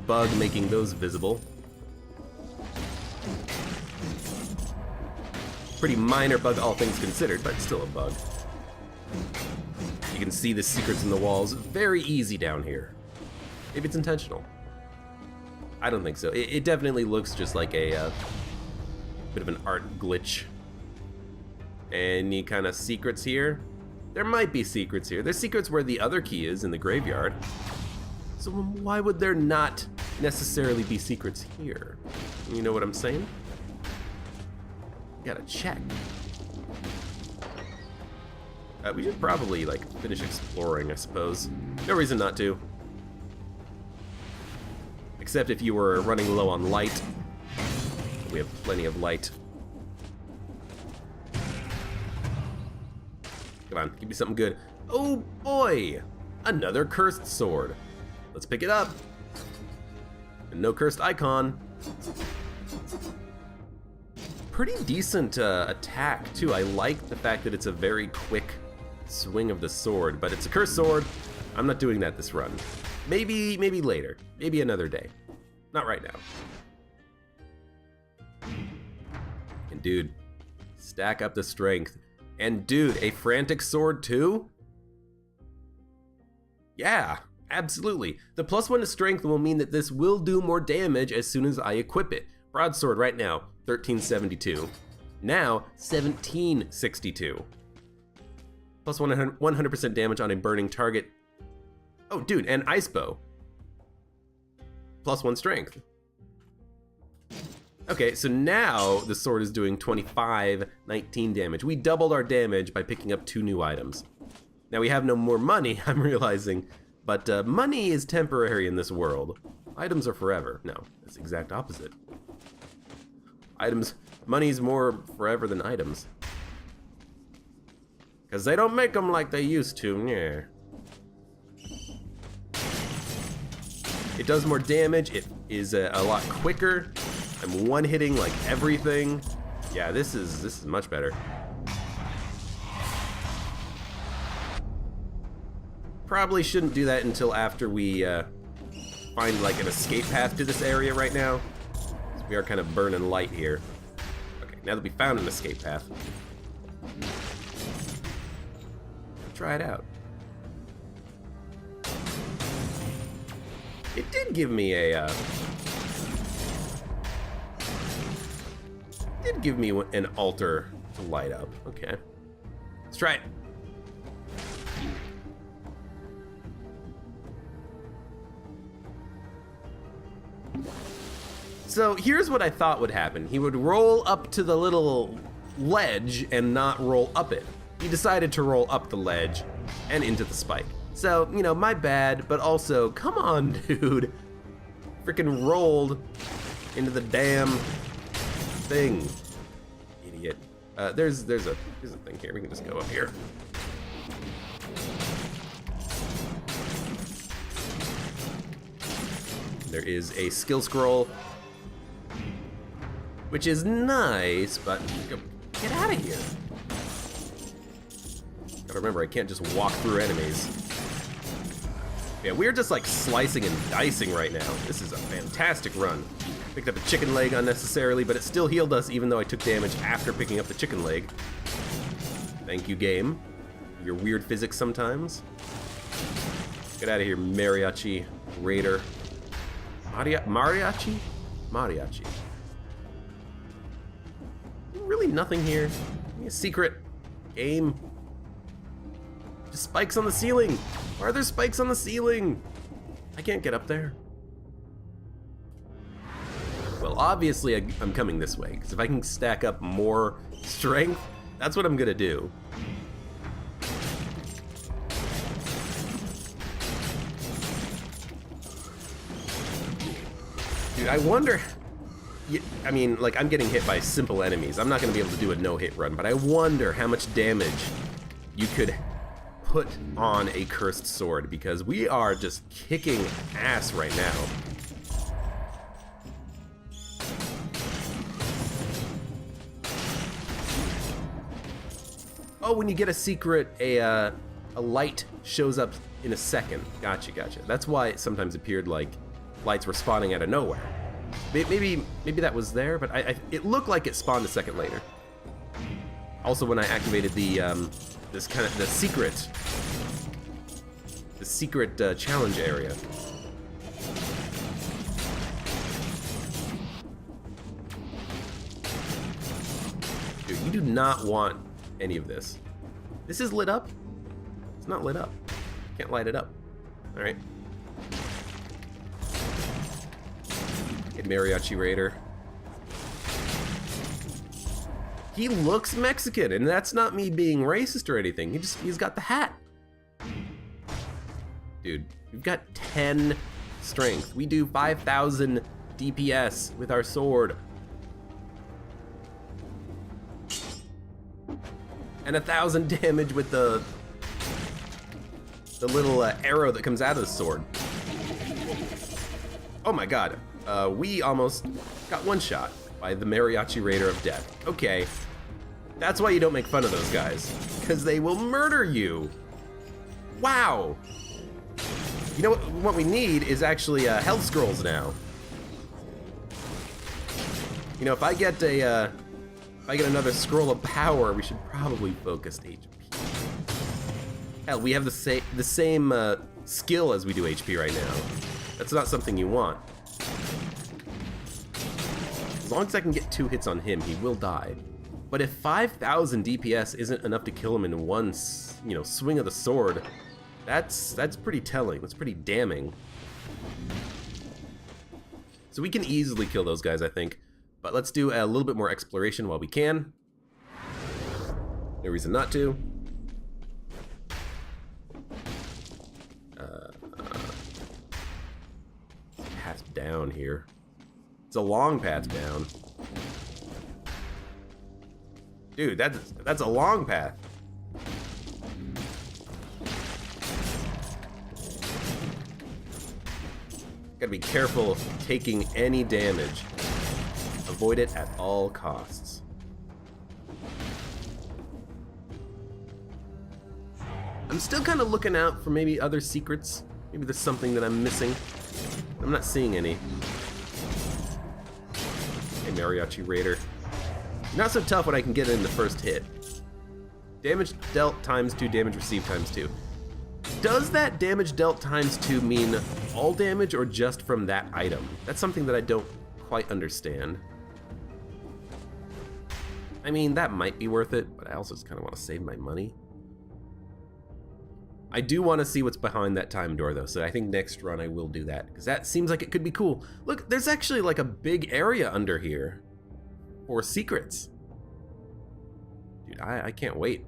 bug making those visible. Pretty minor bug, all things considered, but still a bug. You can see the secrets in the walls. Very easy down here. Maybe it's intentional. I don't think so. It definitely looks just like a bit of an art glitch. Any kind of secrets here? There might be secrets here. There's secrets where the other key is in the graveyard. So why would there not necessarily be secrets here? You know what I'm saying? Gotta check. We should probably like finish exploring, I suppose. No reason not to. Except if you were running low on light. We have plenty of light. Come on, give me something good. Oh boy! Another cursed sword. Let's pick it up. And no cursed icon. Pretty decent attack too. I like the fact that it's a very quick swing of the sword, but it's a cursed sword. I'm not doing that this run. Maybe later. Maybe another day. Not right now. And dude, stack up the strength. And dude, a frantic sword too? Yeah, absolutely. The +1 to strength will mean that this will do more damage as soon as I equip it. Broadsword right now, 1372. Now, 1762. Plus 100% damage on a burning target. Oh, dude, and ice bow. +1 strength. Okay, so now the sword is doing 2519 damage. We doubled our damage by picking up 2 new items. Now we have no more money, I'm realizing, but money is temporary in this world. Items are forever. No, that's the exact opposite. Money's more forever than items. Because they don't make them like they used to, yeah. It does more damage, it is a lot quicker. I'm one-hitting like everything. Yeah, this is much better. Probably shouldn't do that until after we find like an escape path to this area right now. So we are kind of burning light here. Okay, now that we found an escape path. Try it out. It did give me a an altar to light up. Okay, let's try it. So here's what I thought would happen. He would roll up to the little ledge and not roll up it. He decided to roll up the ledge and into the spike. So, you know, my bad, but also, come on, dude. Freaking rolled into the damn thing. Idiot. There's a thing here. We can just go up here. There is a skill scroll, which is nice, but get out of here. Gotta remember, I can't just walk through enemies. Yeah, we're just like slicing and dicing right now. This is a fantastic run. Picked up a chicken leg unnecessarily, but it still healed us even though I took damage after picking up the chicken leg. Thank you, game. Your weird physics sometimes. Get out of here, mariachi raider. Mariachi? Mariachi. Really nothing here. A secret game. Just spikes on the ceiling. Why are there spikes on the ceiling? I can't get up there. Well, obviously I'm coming this way, because if I can stack up more strength, that's what I'm gonna do. Dude, I wonder, I mean, like, I'm getting hit by simple enemies. I'm not gonna be able to do a no-hit run, but I wonder how much damage you could put on a cursed sword, because we are just kicking ass right now. Oh, when you get a secret, a light shows up in a second. Gotcha. That's why it sometimes appeared like lights were spawning out of nowhere. Maybe that was there, but it looked like it spawned a second later. Also, when I activated the the secret challenge area. Dude, you do not want any of this. This is lit up? It's not lit up. Can't light it up. All right. Hey, mariachi raider. He looks Mexican, and that's not me being racist or anything. He's got the hat. Dude, we've got 10 strength. We do 5,000 DPS with our sword. And 1,000 damage with the the little arrow that comes out of the sword. Oh my god, we almost got one shot by the Mariachi Raider of Death. Okay, that's why you don't make fun of those guys, because they will murder you. Wow. You know what we need is actually health scrolls now. You know, if I get another scroll of power, we should probably focus HP. Hell, we have the same skill as we do HP right now. That's not something you want. As long as I can get 2 hits on him, he will die. But if 5,000 DPS isn't enough to kill him in one, swing of the sword, that's pretty telling. That's pretty damning. So we can easily kill those guys, I think. But let's do a little bit more exploration while we can. No reason not to. Path down here. It's a long path down. Dude, that's a long path. Gotta be careful taking any damage. Avoid it at all costs. I'm still kind of looking out for maybe other secrets. Maybe there's something that I'm missing. I'm not seeing any. Hey, Mariachi Raider. Not so tough when I can get it in the first hit. Damage dealt ×2, damage received ×2. Does that damage dealt ×2 mean all damage or just from that item? That's something that I don't quite understand. I mean, that might be worth it, but I also just kind of want to save my money. I do want to see what's behind that time door, though, so I think next run I will do that, because that seems like it could be cool. Look, there's actually like a big area under here for secrets. Dude, I can't wait.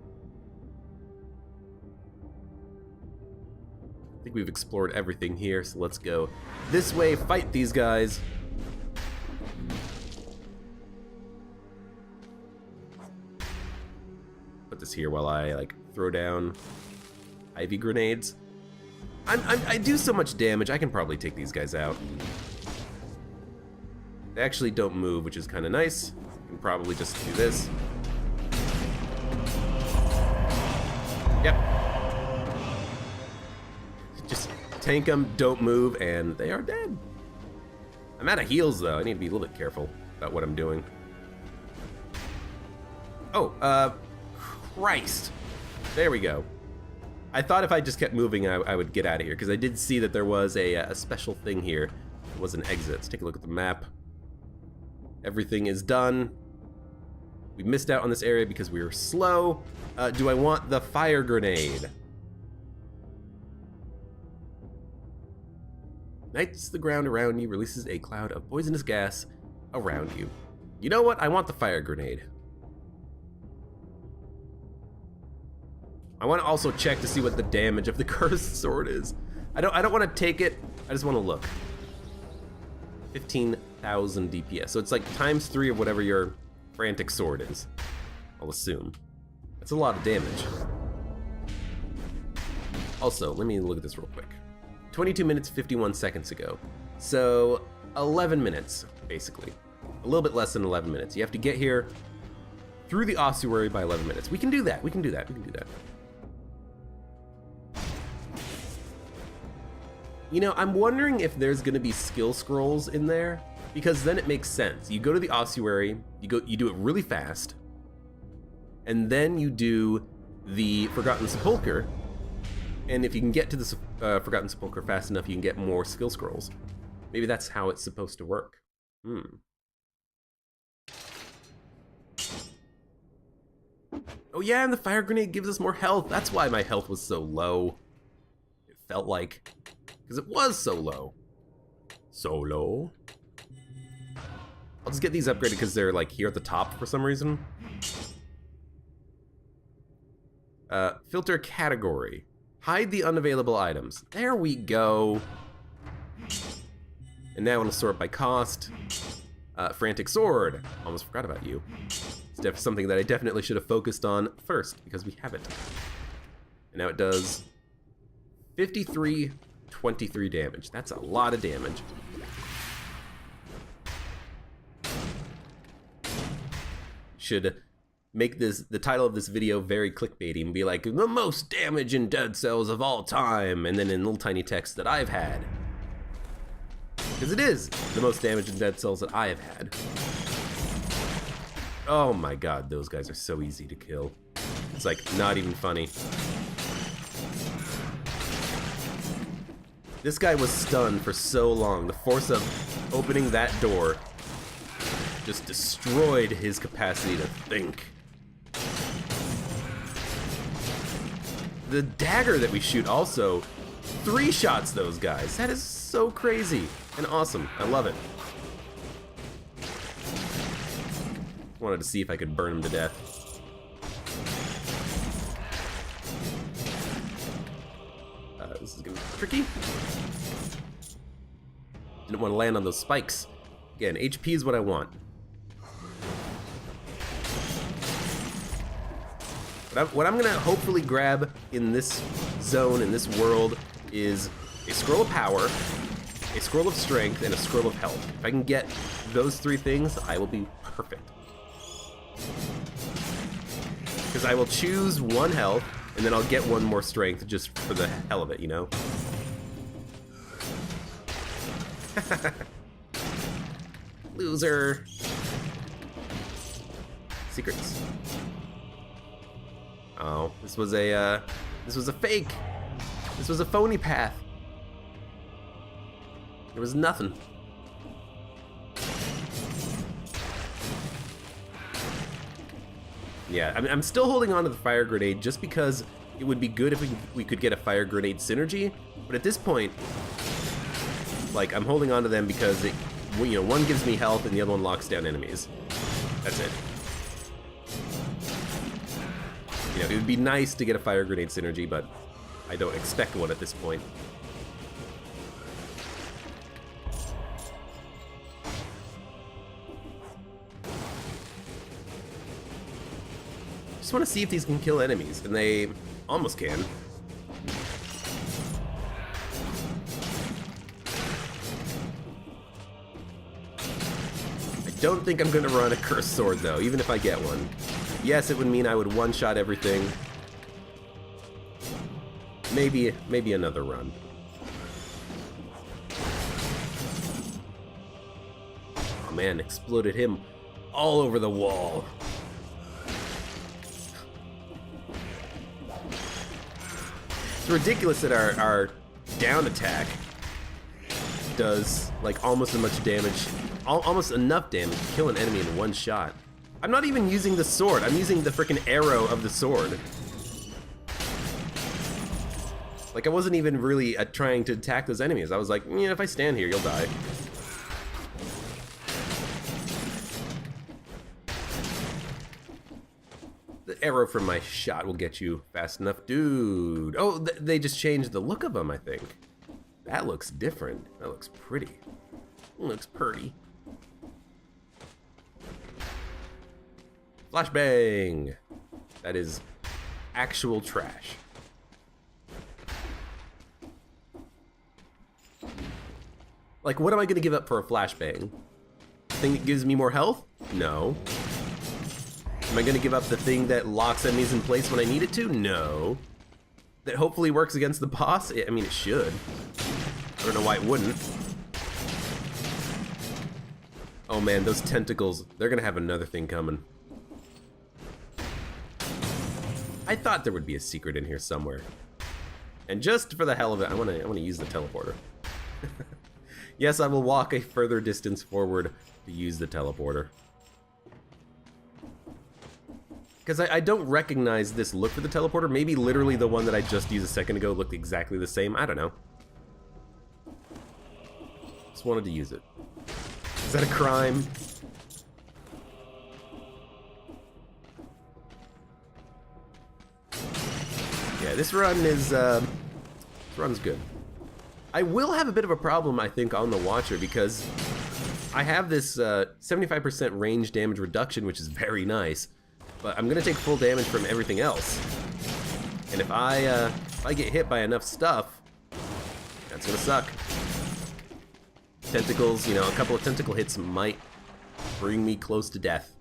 I think we've explored everything here, so let's go this way, fight these guys. Put this here while I like throw down ivy grenades. I do so much damage, I can probably take these guys out. They actually don't move, which is kind of nice. I can probably just do this. Yep. Just tank them, don't move, and they are dead. I'm out of heals, though. I need to be a little bit careful about what I'm doing. Oh, Christ. There we go. I thought if I just kept moving, I would get out of here, because I did see that there was a special thing here. It was an exit. Let's take a look at the map. Everything is done. We missed out on this area because we were slow. Do I want the fire grenade? Ignites the ground around you, releases a cloud of poisonous gas around you. You know what? I want the fire grenade. I want to also check to see what the damage of the cursed sword is. I don't want to take it. I just want to look. 15,000 DPS. So it's like ×3 of whatever your frantic sword is. I'll assume. That's a lot of damage. Also, let me look at this real quick. 22 minutes, 51 seconds ago. So 11 minutes, basically. A little bit less than 11 minutes. You have to get here through the ossuary by 11 minutes. We can do that. We can do that. We can do that. You know, I'm wondering if there's gonna be skill scrolls in there, because then it makes sense. You go to the ossuary, you do it really fast, and then you do the Forgotten Sepulchre, and if you can get to the Forgotten Sepulchre fast enough, you can get more skill scrolls. Maybe that's how it's supposed to work. Oh yeah, and the fire grenade gives us more health. That's why my health was so low. It felt like, because it was so low. So low. I'll just get these upgraded because they're like here at the top for some reason. Filter category. Hide the unavailable items. There we go. And now I want to sort by cost. Frantic sword. Almost forgot about you. It's something that I definitely should have focused on first because we have it. And now it does 53, 23 damage. That's a lot of damage. Should make the title of this video very clickbaity and be like, the most damage in Dead Cells of all time, and then in little tiny text that I've had. Because it is the most damage in Dead Cells that I have had. Oh my god, those guys are so easy to kill. It's like, not even funny. This guy was stunned for so long. The force of opening that door just destroyed his capacity to think. The dagger that we shoot also 3-shots those guys. That is so crazy and awesome. I love it. Wanted to see if I could burn him to death. This is gonna be tricky. Didn't want to land on those spikes. Again, HP is what I want. What I'm gonna hopefully grab in this zone, in this world, is a scroll of power, a scroll of strength, and a scroll of health. If I can get those 3 things, I will be perfect. Because I will choose 1 health, and then I'll get 1 more strength just for the hell of it, you know? Loser. Secrets. Oh, this was a fake. This was a phony path. There was nothing. Yeah, I mean, I'm still holding on to the fire grenade just because it would be good if we could get a fire grenade synergy. But at this point, like, I'm holding on to them because it, you know, one gives me health and the other one locks down enemies. That's it. You know, it would be nice to get a fire grenade synergy, but I don't expect one at this point. Just want to see if these can kill enemies, and they almost can. I don't think I'm going to run a cursed sword, though, even if I get one. Yes, it would mean I would one-shot everything. Maybe another run. Oh man, exploded him all over the wall. It's ridiculous that our down attack does like almost as much damage, almost enough damage to kill an enemy in 1 shot. I'm not even using the sword, I'm using the frickin' arrow of the sword. Like, I wasn't even really trying to attack those enemies. I was like, yeah, if I stand here, you'll die. The arrow from my shot will get you fast enough. Dude. Oh, they just changed the look of them, I think. That looks different. That looks pretty. It looks pretty. Flashbang! That is actual trash. Like, what am I gonna give up for a flashbang? Thing that gives me more health? No. Am I gonna give up the thing that locks enemies in place when I need it to? No. That hopefully works against the boss? I mean, it should. I don't know why it wouldn't. Oh man, those tentacles, they're gonna have another thing coming. I thought there would be a secret in here somewhere. And just for the hell of it, I wanna use the teleporter. Yes, I will walk a further distance forward to use the teleporter. Because I don't recognize this look for the teleporter. Maybe literally the one that I just used a second ago looked exactly the same. I don't know. Just wanted to use it. Is that a crime? Yeah, this run is, this run's good. I will have a bit of a problem, I think, on the Watcher because I have this 75% range damage reduction, which is very nice, but I'm gonna take full damage from everything else. And if I get hit by enough stuff, That's gonna suck. Tentacles, you know, a couple of tentacle hits might bring me close to death.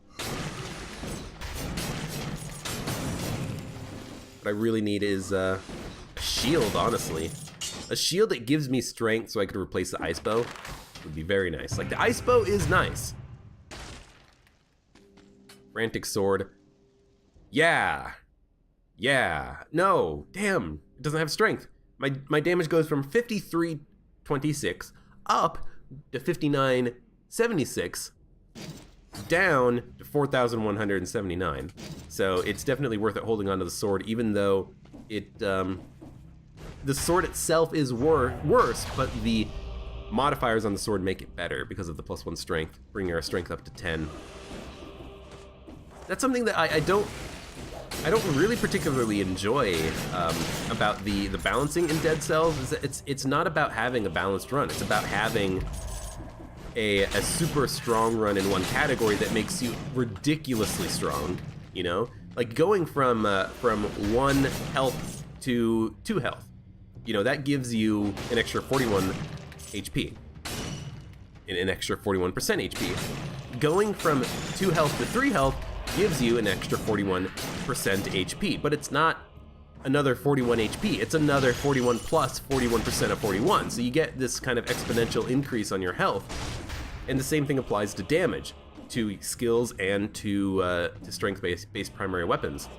What I really need is a shield, honestly. A shield that gives me strength so I could replace the ice bow would be very nice. Like, the ice bow is nice. Frantic sword. Yeah. Yeah. No. Damn. It doesn't have strength. My damage goes from 5326 up to 5976 down to 4,179. So it's definitely worth it holding onto the sword, even though it the sword itself is worse, but the modifiers on the sword make it better because of the +1 strength, bringing our strength up to 10. That's something that I don't really particularly enjoy about the balancing in Dead Cells. Is that it's not about having a balanced run. It's about having a super strong run in one category that makes you ridiculously strong. You know, like going from 1 health to 2 health. You know, that gives you an extra 41 HP, an extra 41% HP. Going from 2 health to 3 health gives you an extra 41% HP, but it's not another 41 HP, it's another 41 plus 41% of 41, so you get this kind of exponential increase on your health. And the same thing applies to damage, to skills, and to strength-based primary weapons.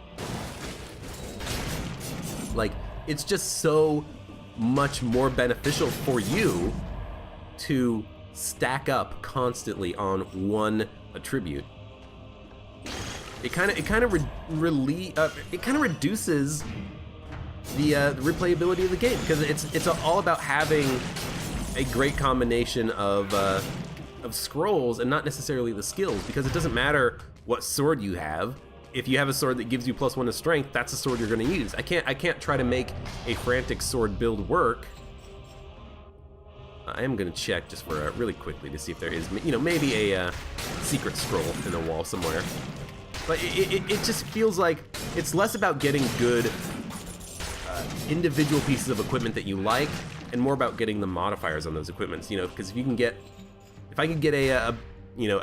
Like, it's just so much more beneficial for you to stack up constantly on one attribute. It kind of reduces the replayability of the game, because it's all about having a great combination of scrolls and not necessarily the skills, because it doesn't matter what sword you have. If you have a sword that gives you +1 to strength, that's a sword you're going to use. I can't try to make a frantic sword build work. I am going to check just for really quickly to see if there is, you know, maybe a secret scroll in the wall somewhere. But it just feels like it's less about getting good individual pieces of equipment that you like, and more about getting the modifiers on those equipments. You know, because if I could get a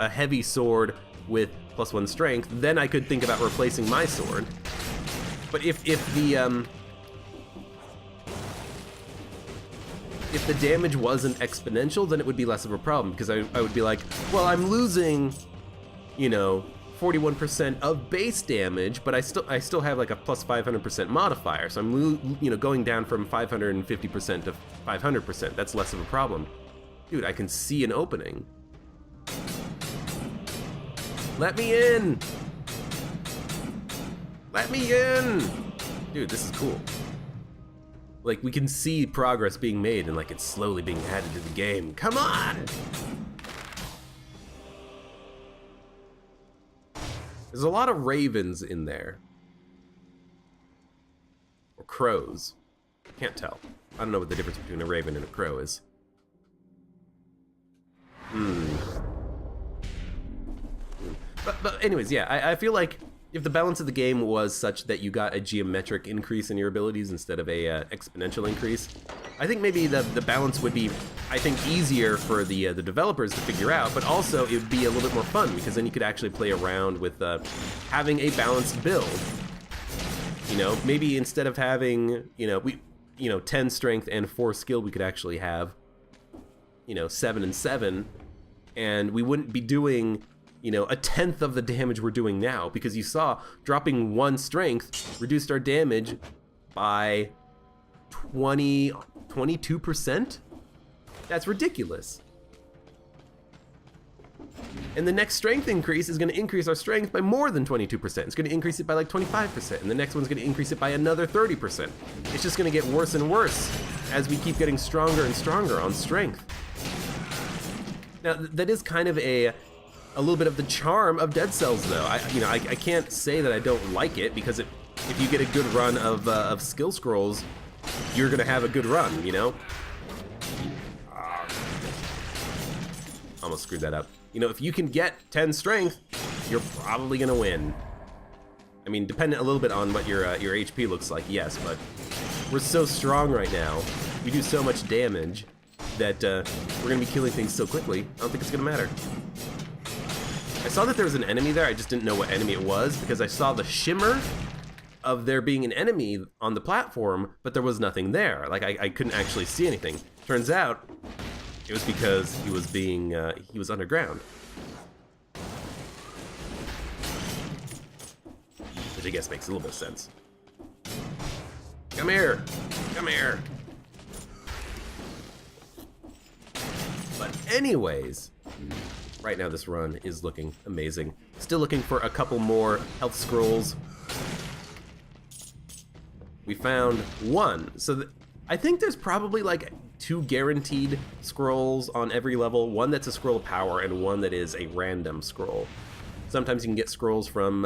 heavy sword with +1 strength, then I could think about replacing my sword. But if the damage wasn't exponential, then it would be less of a problem, because I would be like, well, I'm losing, you know, 41% of base damage, but I still have like a +500% modifier, so I'm going down from 550% to 500%. That's less of a problem. Dude, I can see an opening. Let me in! Let me in! Dude, this is cool. Like, we can see progress being made, and like it's slowly being added to the game. Come on! There's a lot of ravens in there. Or crows. Can't tell. I don't know what the difference between a raven and a crow is. But anyways, yeah, I feel like if the balance of the game was such that you got a geometric increase in your abilities instead of a exponential increase, I think maybe the balance would be, I think, easier for the developers to figure out, but also it would be a little bit more fun, because then you could actually play around with having a balanced build. You know, maybe instead of having, 10 strength and 4 skill, we could actually have, 7 and 7, and we wouldn't be doing, a tenth of the damage we're doing now, because you saw dropping 1 strength reduced our damage by 22%? That's ridiculous. And the next strength increase is going to increase our strength by more than 22%. It's going to increase it by like 25%, and the next one's going to increase it by another 30%. It's just going to get worse and worse as we keep getting stronger and stronger on strength. Now, that is kind of a little bit of the charm of Dead Cells, though. I can't say that I don't like it, because if you get a good run of skill scrolls, you're gonna have a good run, you know? Almost screwed that up. If you can get 10 strength, you're probably gonna win. I mean, dependent a little bit on what your HP looks like, yes, but we're so strong right now we do so much damage that we're gonna be killing things so quickly, I don't think it's gonna matter. I saw that there was an enemy there, I just didn't know what enemy it was because I saw the shimmer of there being an enemy on the platform, but there was nothing there. Like, I couldn't actually see anything. Turns out, it was because he was underground. Which I guess makes a little bit of sense. Come here! Come here! But anyways, right now this run is looking amazing. Still looking for a couple more health scrolls. We found one. So I think there's probably like 2 guaranteed scrolls on every level. One that's a scroll of power and one that is a random scroll. Sometimes you can get scrolls from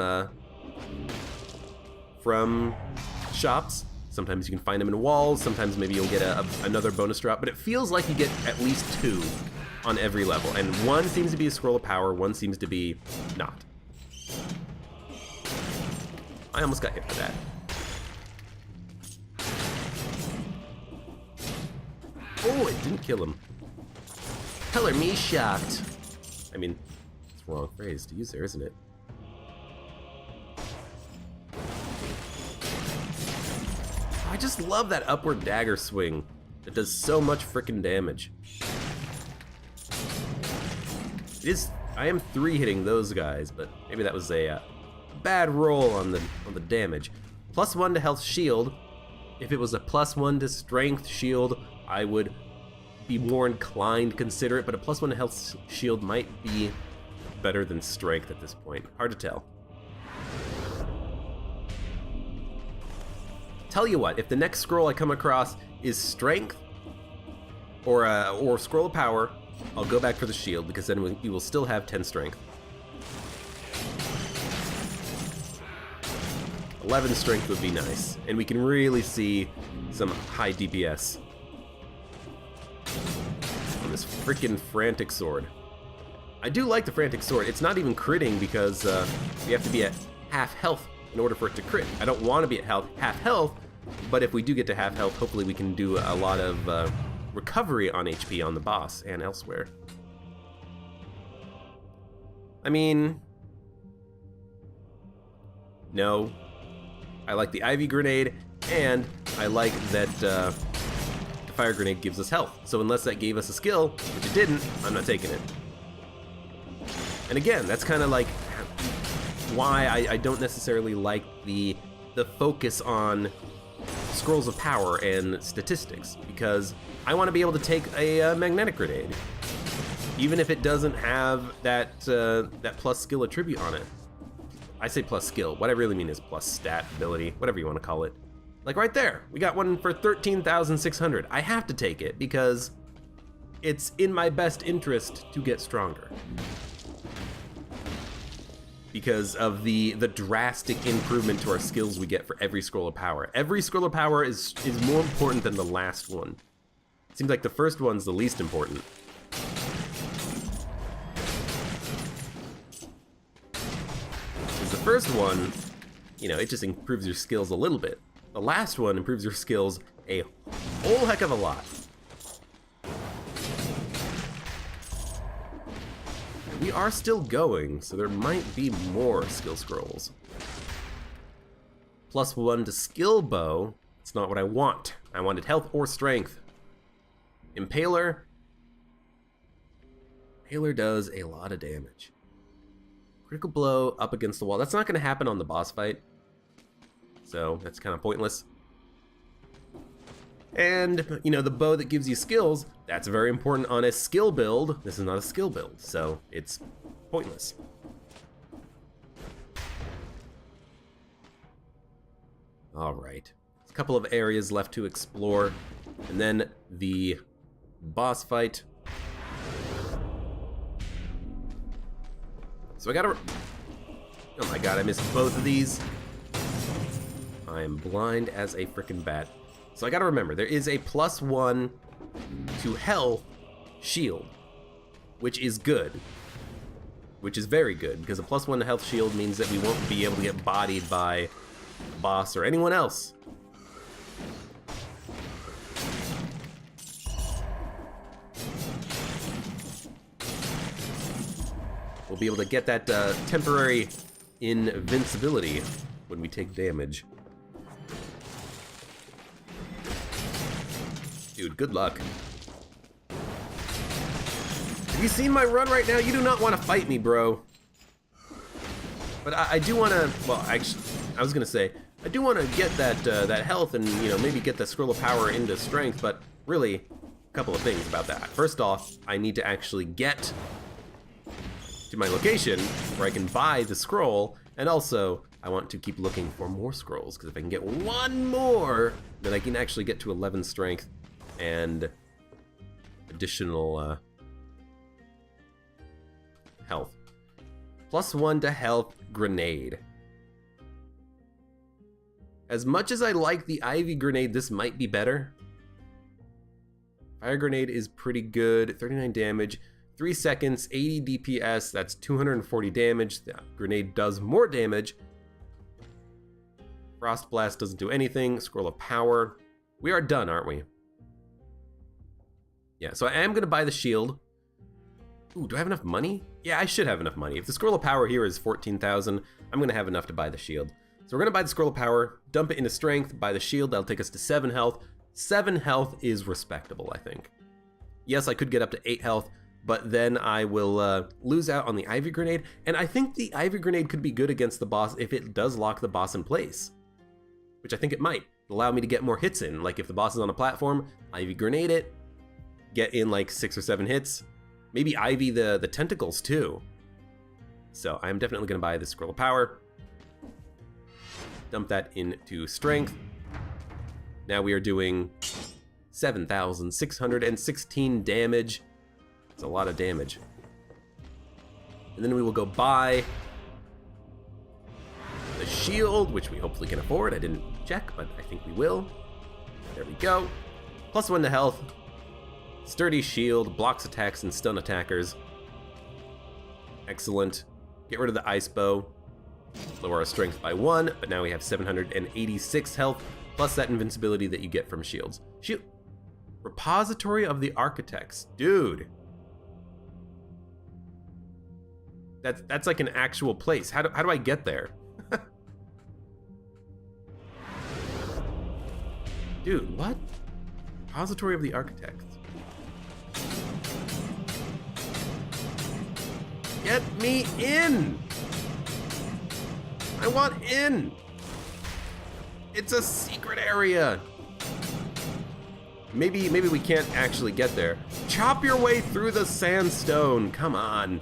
shops. Sometimes you can find them in walls. Sometimes maybe you'll get another bonus drop. But it feels like you get at least 2 on every level. And one seems to be a scroll of power. One seems to be not. I almost got hit for that. Oh, it didn't kill him. Color me shocked. I mean, it's the wrong phrase to use there, isn't it? I just love that upward dagger swing. It does so much frickin' damage. It is. I am 3-hitting those guys, but maybe that was a bad roll on the damage. +1 to health shield. If it was a +1 to strength shield, I would be more inclined to consider it, but a +1 to health shield might be better than strength at this point. Hard to tell. Tell you what, if the next scroll I come across is strength or scroll of power, I'll go back for the shield because then you will still have 10 strength. 11 strength would be nice, and we can really see some high DPS on this freaking frantic sword. I do like the frantic sword. It's not even critting because we have to be at half health in order for it to crit. I don't want to be at half health, but if we do get to half health, hopefully we can do a lot of recovery on HP on the boss and elsewhere. I mean, no. I like the Ivy Grenade, and I like that the Fire Grenade gives us health. So unless that gave us a skill, which it didn't, I'm not taking it. And again, that's kind of like why I don't necessarily like the focus on scrolls of power and statistics, because I want to be able to take a magnetic grenade, even if it doesn't have that that plus skill attribute on it. I say plus skill. What I really mean is plus stat ability, whatever you want to call it. Like right there, we got one for 13,600. I have to take it because it's in my best interest to get stronger. Because of the drastic improvement to our skills we get for every scroll of power. Every scroll of power is more important than the last one. It seems like the first one's the least important. Because the first one, you know, it just improves your skills a little bit. The last one improves your skills a whole heck of a lot. We are still going, so there might be more skill scrolls. +1 to skill bow. It's not what I want. I wanted health or strength. Impaler. Impaler does a lot of damage. Critical blow up against the wall. That's not going to happen on the boss fight, so that's kind of pointless. And, you know, the bow that gives you skills, that's very important on a skill build. This is not a skill build, so it's pointless. All right, a couple of areas left to explore, and then the boss fight. So I gotta, oh my god, I missed both of these. I am blind as a frickin' bat. So I gotta remember, there is a +1 to health shield, which is good. Which is very good, because a +1 to health shield means that we won't be able to get bodied by the boss or anyone else. we'll be able to get that temporary invincibility when we take damage. Dude, good luck. Have you seen my run right now? You do not want to fight me, bro. But I do want to, well, actually, I was going to say, I do want to get that that health and, you know, maybe get the scroll of power into strength, but really, a couple of things about that. First off, I need to actually get to my location where I can buy the scroll, and also, I want to keep looking for more scrolls, because if I can get one more, then I can actually get to 11 strength and additional health. +1 to health grenade. As much as I like the Ivy grenade, this might be better. Fire grenade is pretty good, 39 damage, 3 seconds, 80 DPS, that's 240 damage. The grenade does more damage. Frost Blast doesn't do anything, Scroll of Power. We are done, aren't we? Yeah, so I am gonna buy the shield. Ooh, do I have enough money? Yeah, I should have enough money. If the Scroll of Power here is 14,000, I'm gonna have enough to buy the shield. So we're gonna buy the Scroll of Power, dump it into strength, buy the shield, that'll take us to 7 health. 7 health is respectable, I think. Yes, I could get up to 8 health, but then I will lose out on the Ivy Grenade, and I think the Ivy Grenade could be good against the boss if it does lock the boss in place, which I think it might. It'll allow me to get more hits in, like if the boss is on a platform, Ivy Grenade it, get in like 6 or 7 hits, maybe Ivy the tentacles too. So I'm definitely gonna buy the Scroll of Power, dump that into strength. Now we are doing 7,616 damage. It's a lot of damage. And then we will go buy the shield, which we hopefully can afford. I didn't check, but I think we will. There we go. +1 to health. Sturdy shield, blocks attacks and stun attackers. Excellent. Get rid of the ice bow. Lower our strength by 1, but now we have 786 health, plus that invincibility that you get from shields. Shield. Repository of the Architects. Dude. That's like an actual place. How do I get there? Dude, what? Repository of the Architects. Get me in! I want in! It's a secret area! Maybe we can't actually get there. Chop your way through the sandstone, come on.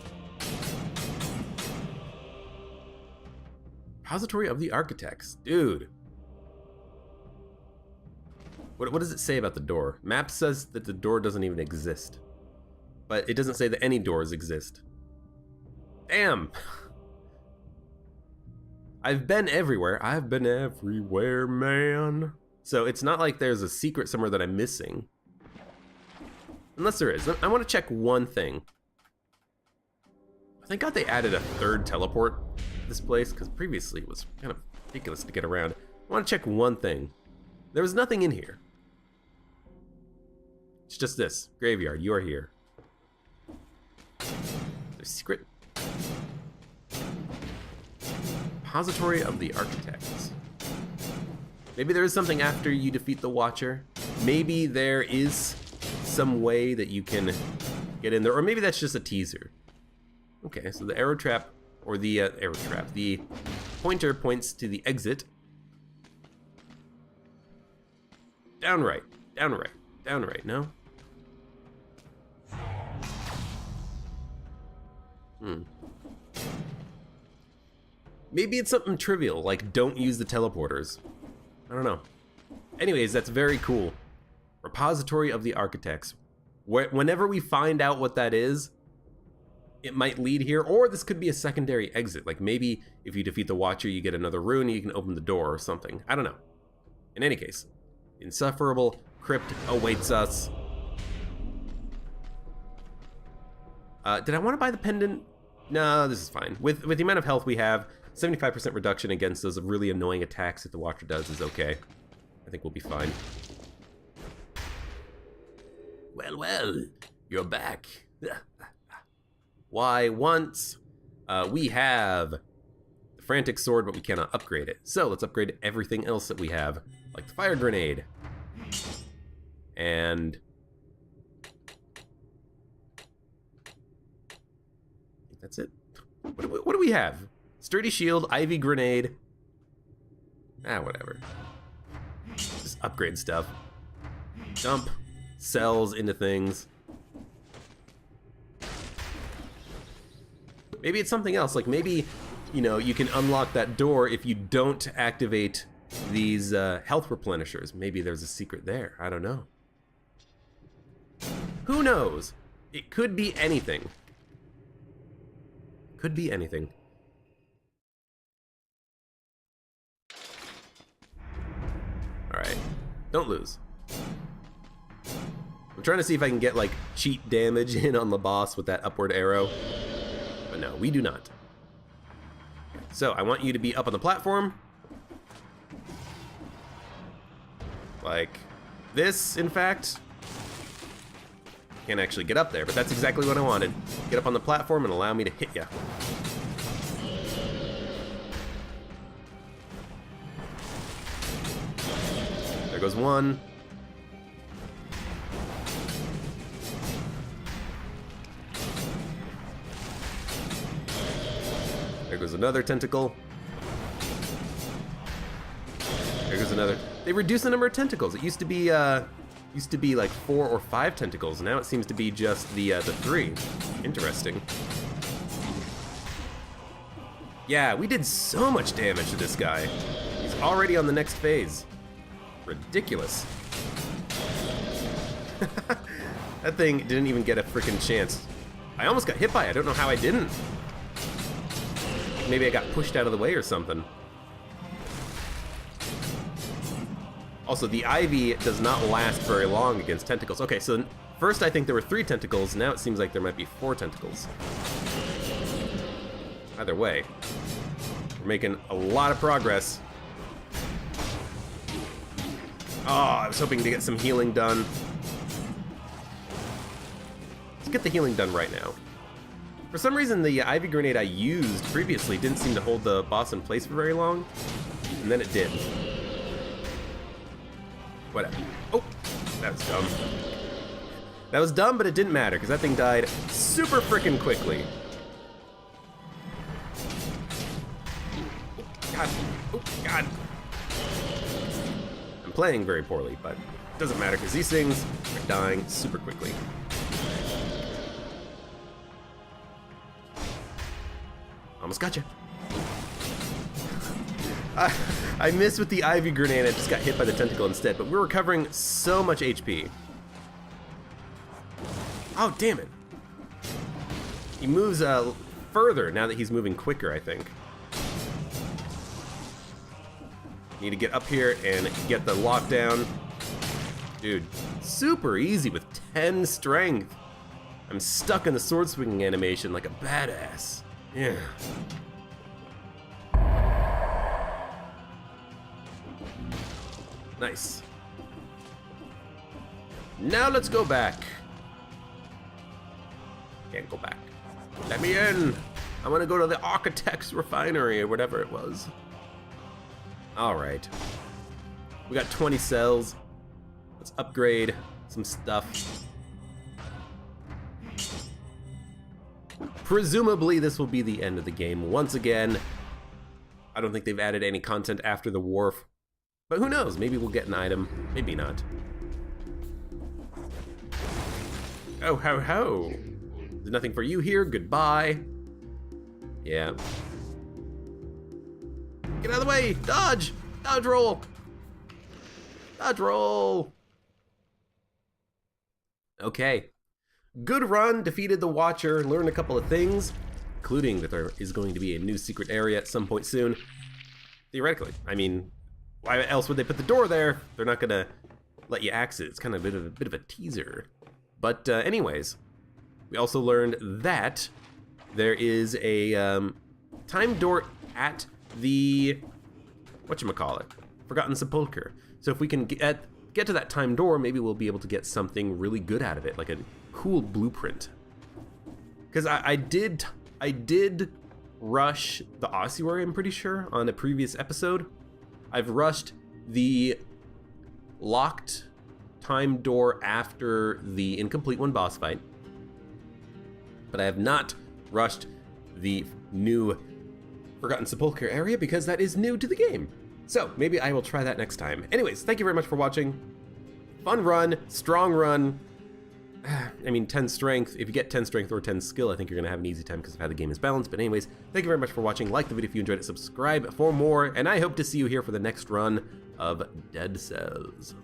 Repository of the Architects, dude. What does it say about the door? Map says that the door doesn't even exist. But it doesn't say that any doors exist. Damn. I've been everywhere. I've been everywhere, man. So it's not like there's a secret somewhere that I'm missing. Unless there is. I want to check one thing. Thank God they added a 3rd teleport to this place, because previously it was kind of ridiculous to get around. I want to check one thing. There was nothing in here. It's just this. Graveyard, you are here. There's secret. Repository of the Architects. Maybe there is something after you defeat the Watcher. Maybe there is some way that you can get in there, or maybe that's just a teaser. Okay, so the arrow trap, or the arrow trap, the pointer points to the exit. Down right, down right, down right, no? Maybe it's something trivial, like don't use the teleporters. I don't know. Anyways, that's very cool. Repository of the Architects. Whenever we find out what that is, it might lead here, or this could be a secondary exit. Like maybe if you defeat the Watcher, you get another rune, you can open the door or something. I don't know. In any case, insufferable crypt awaits us. Did I want to buy the pendant? No, this is fine. With the amount of health we have, 75% reduction against those really annoying attacks that the Watcher does is okay. I think we'll be fine. Well, you're back. Why, once We have the frantic sword, but we cannot upgrade it. So let's upgrade everything else that we have, like the fire grenade. And I think that's it. What do we have? Sturdy shield, ivy grenade. Whatever. Just upgrade stuff. Dump cells into things. Maybe it's something else, like maybe, you know, you can unlock that door if you don't activate these health replenishers. Maybe there's a secret there, I don't know. Who knows? It could be anything. Could be anything. Alright, don't lose. I'm trying to see if I can get like cheat damage in on the boss with that upward arrow. But no, we do not. So I want you to be up on the platform. Like this, in fact. Can't actually get up there, but that's exactly what I wanted. Get up on the platform and allow me to hit ya. There goes one. There goes another tentacle. There goes another. They reduced the number of tentacles. It used to be like 4 or 5 tentacles. Now it seems to be just the 3. Interesting. Yeah, we did so much damage to this guy. He's already on the next phase. Ridiculous. That thing didn't even get a freaking chance. I almost got hit by it. I don't know how I didn't. Maybe I got pushed out of the way or something. Also, the ivy does not last very long against tentacles. Okay, so first I think there were 3 tentacles. Now it seems like there might be 4 tentacles. Either way, we're making a lot of progress. Oh, I was hoping to get some healing done. Let's get the healing done right now. For some reason, the ivy grenade I used previously didn't seem to hold the boss in place for very long, and then it did. Whatever. Oh, that was dumb. That was dumb, but it didn't matter, because that thing died super freaking quickly. Oh, God. Oh, God. I'm playing very poorly, but it doesn't matter, because these things are dying super quickly. Almost gotcha. I missed with the ivy grenade. I just got hit by the tentacle instead, but we're recovering so much HP. Oh, damn it. He moves further now that he's moving quicker, I think. Need to get up here and get the lockdown. Dude, super easy with 10 strength. I'm stuck in the sword swinging animation like a badass. Yeah. Nice. Now let's go back. Can't go back. Let me in. I want to go to the architect's refinery or whatever it was. All right. We got 20 cells. Let's upgrade some stuff. Presumably this will be the end of the game once again. I don't think they've added any content after the wharf. But who knows, maybe we'll get an item, maybe not. Oh, ho, ho. There's nothing for you here, goodbye. Yeah. Get out of the way, dodge! Dodge roll! Dodge roll! Okay. Good run, defeated the Watcher, learned a couple of things, including that there is going to be a new secret area at some point soon. Theoretically, I mean, why else would they put the door there? They're not gonna let you axe it. It's kind of a bit of a teaser. But anyways, we also learned that there is a time door at the whatchamacallit, Forgotten Sepulchre. So if we can get to that time door, maybe we'll be able to get something really good out of it, like a cool blueprint. Because I did rush the ossuary, I'm pretty sure, on a previous episode. I've rushed the locked time door after the incomplete one boss fight, but I have not rushed the new Forgotten Sepulchre area because that is new to the game. So maybe I will try that next time. Anyways, thank you very much for watching. Fun run, strong run. I mean, 10 strength. If you get 10 strength or 10 skill, I think you're gonna have an easy time because of how the game is balanced. But anyways, thank you very much for watching. Like the video if you enjoyed it, subscribe for more, and I hope to see you here for the next run of Dead Cells.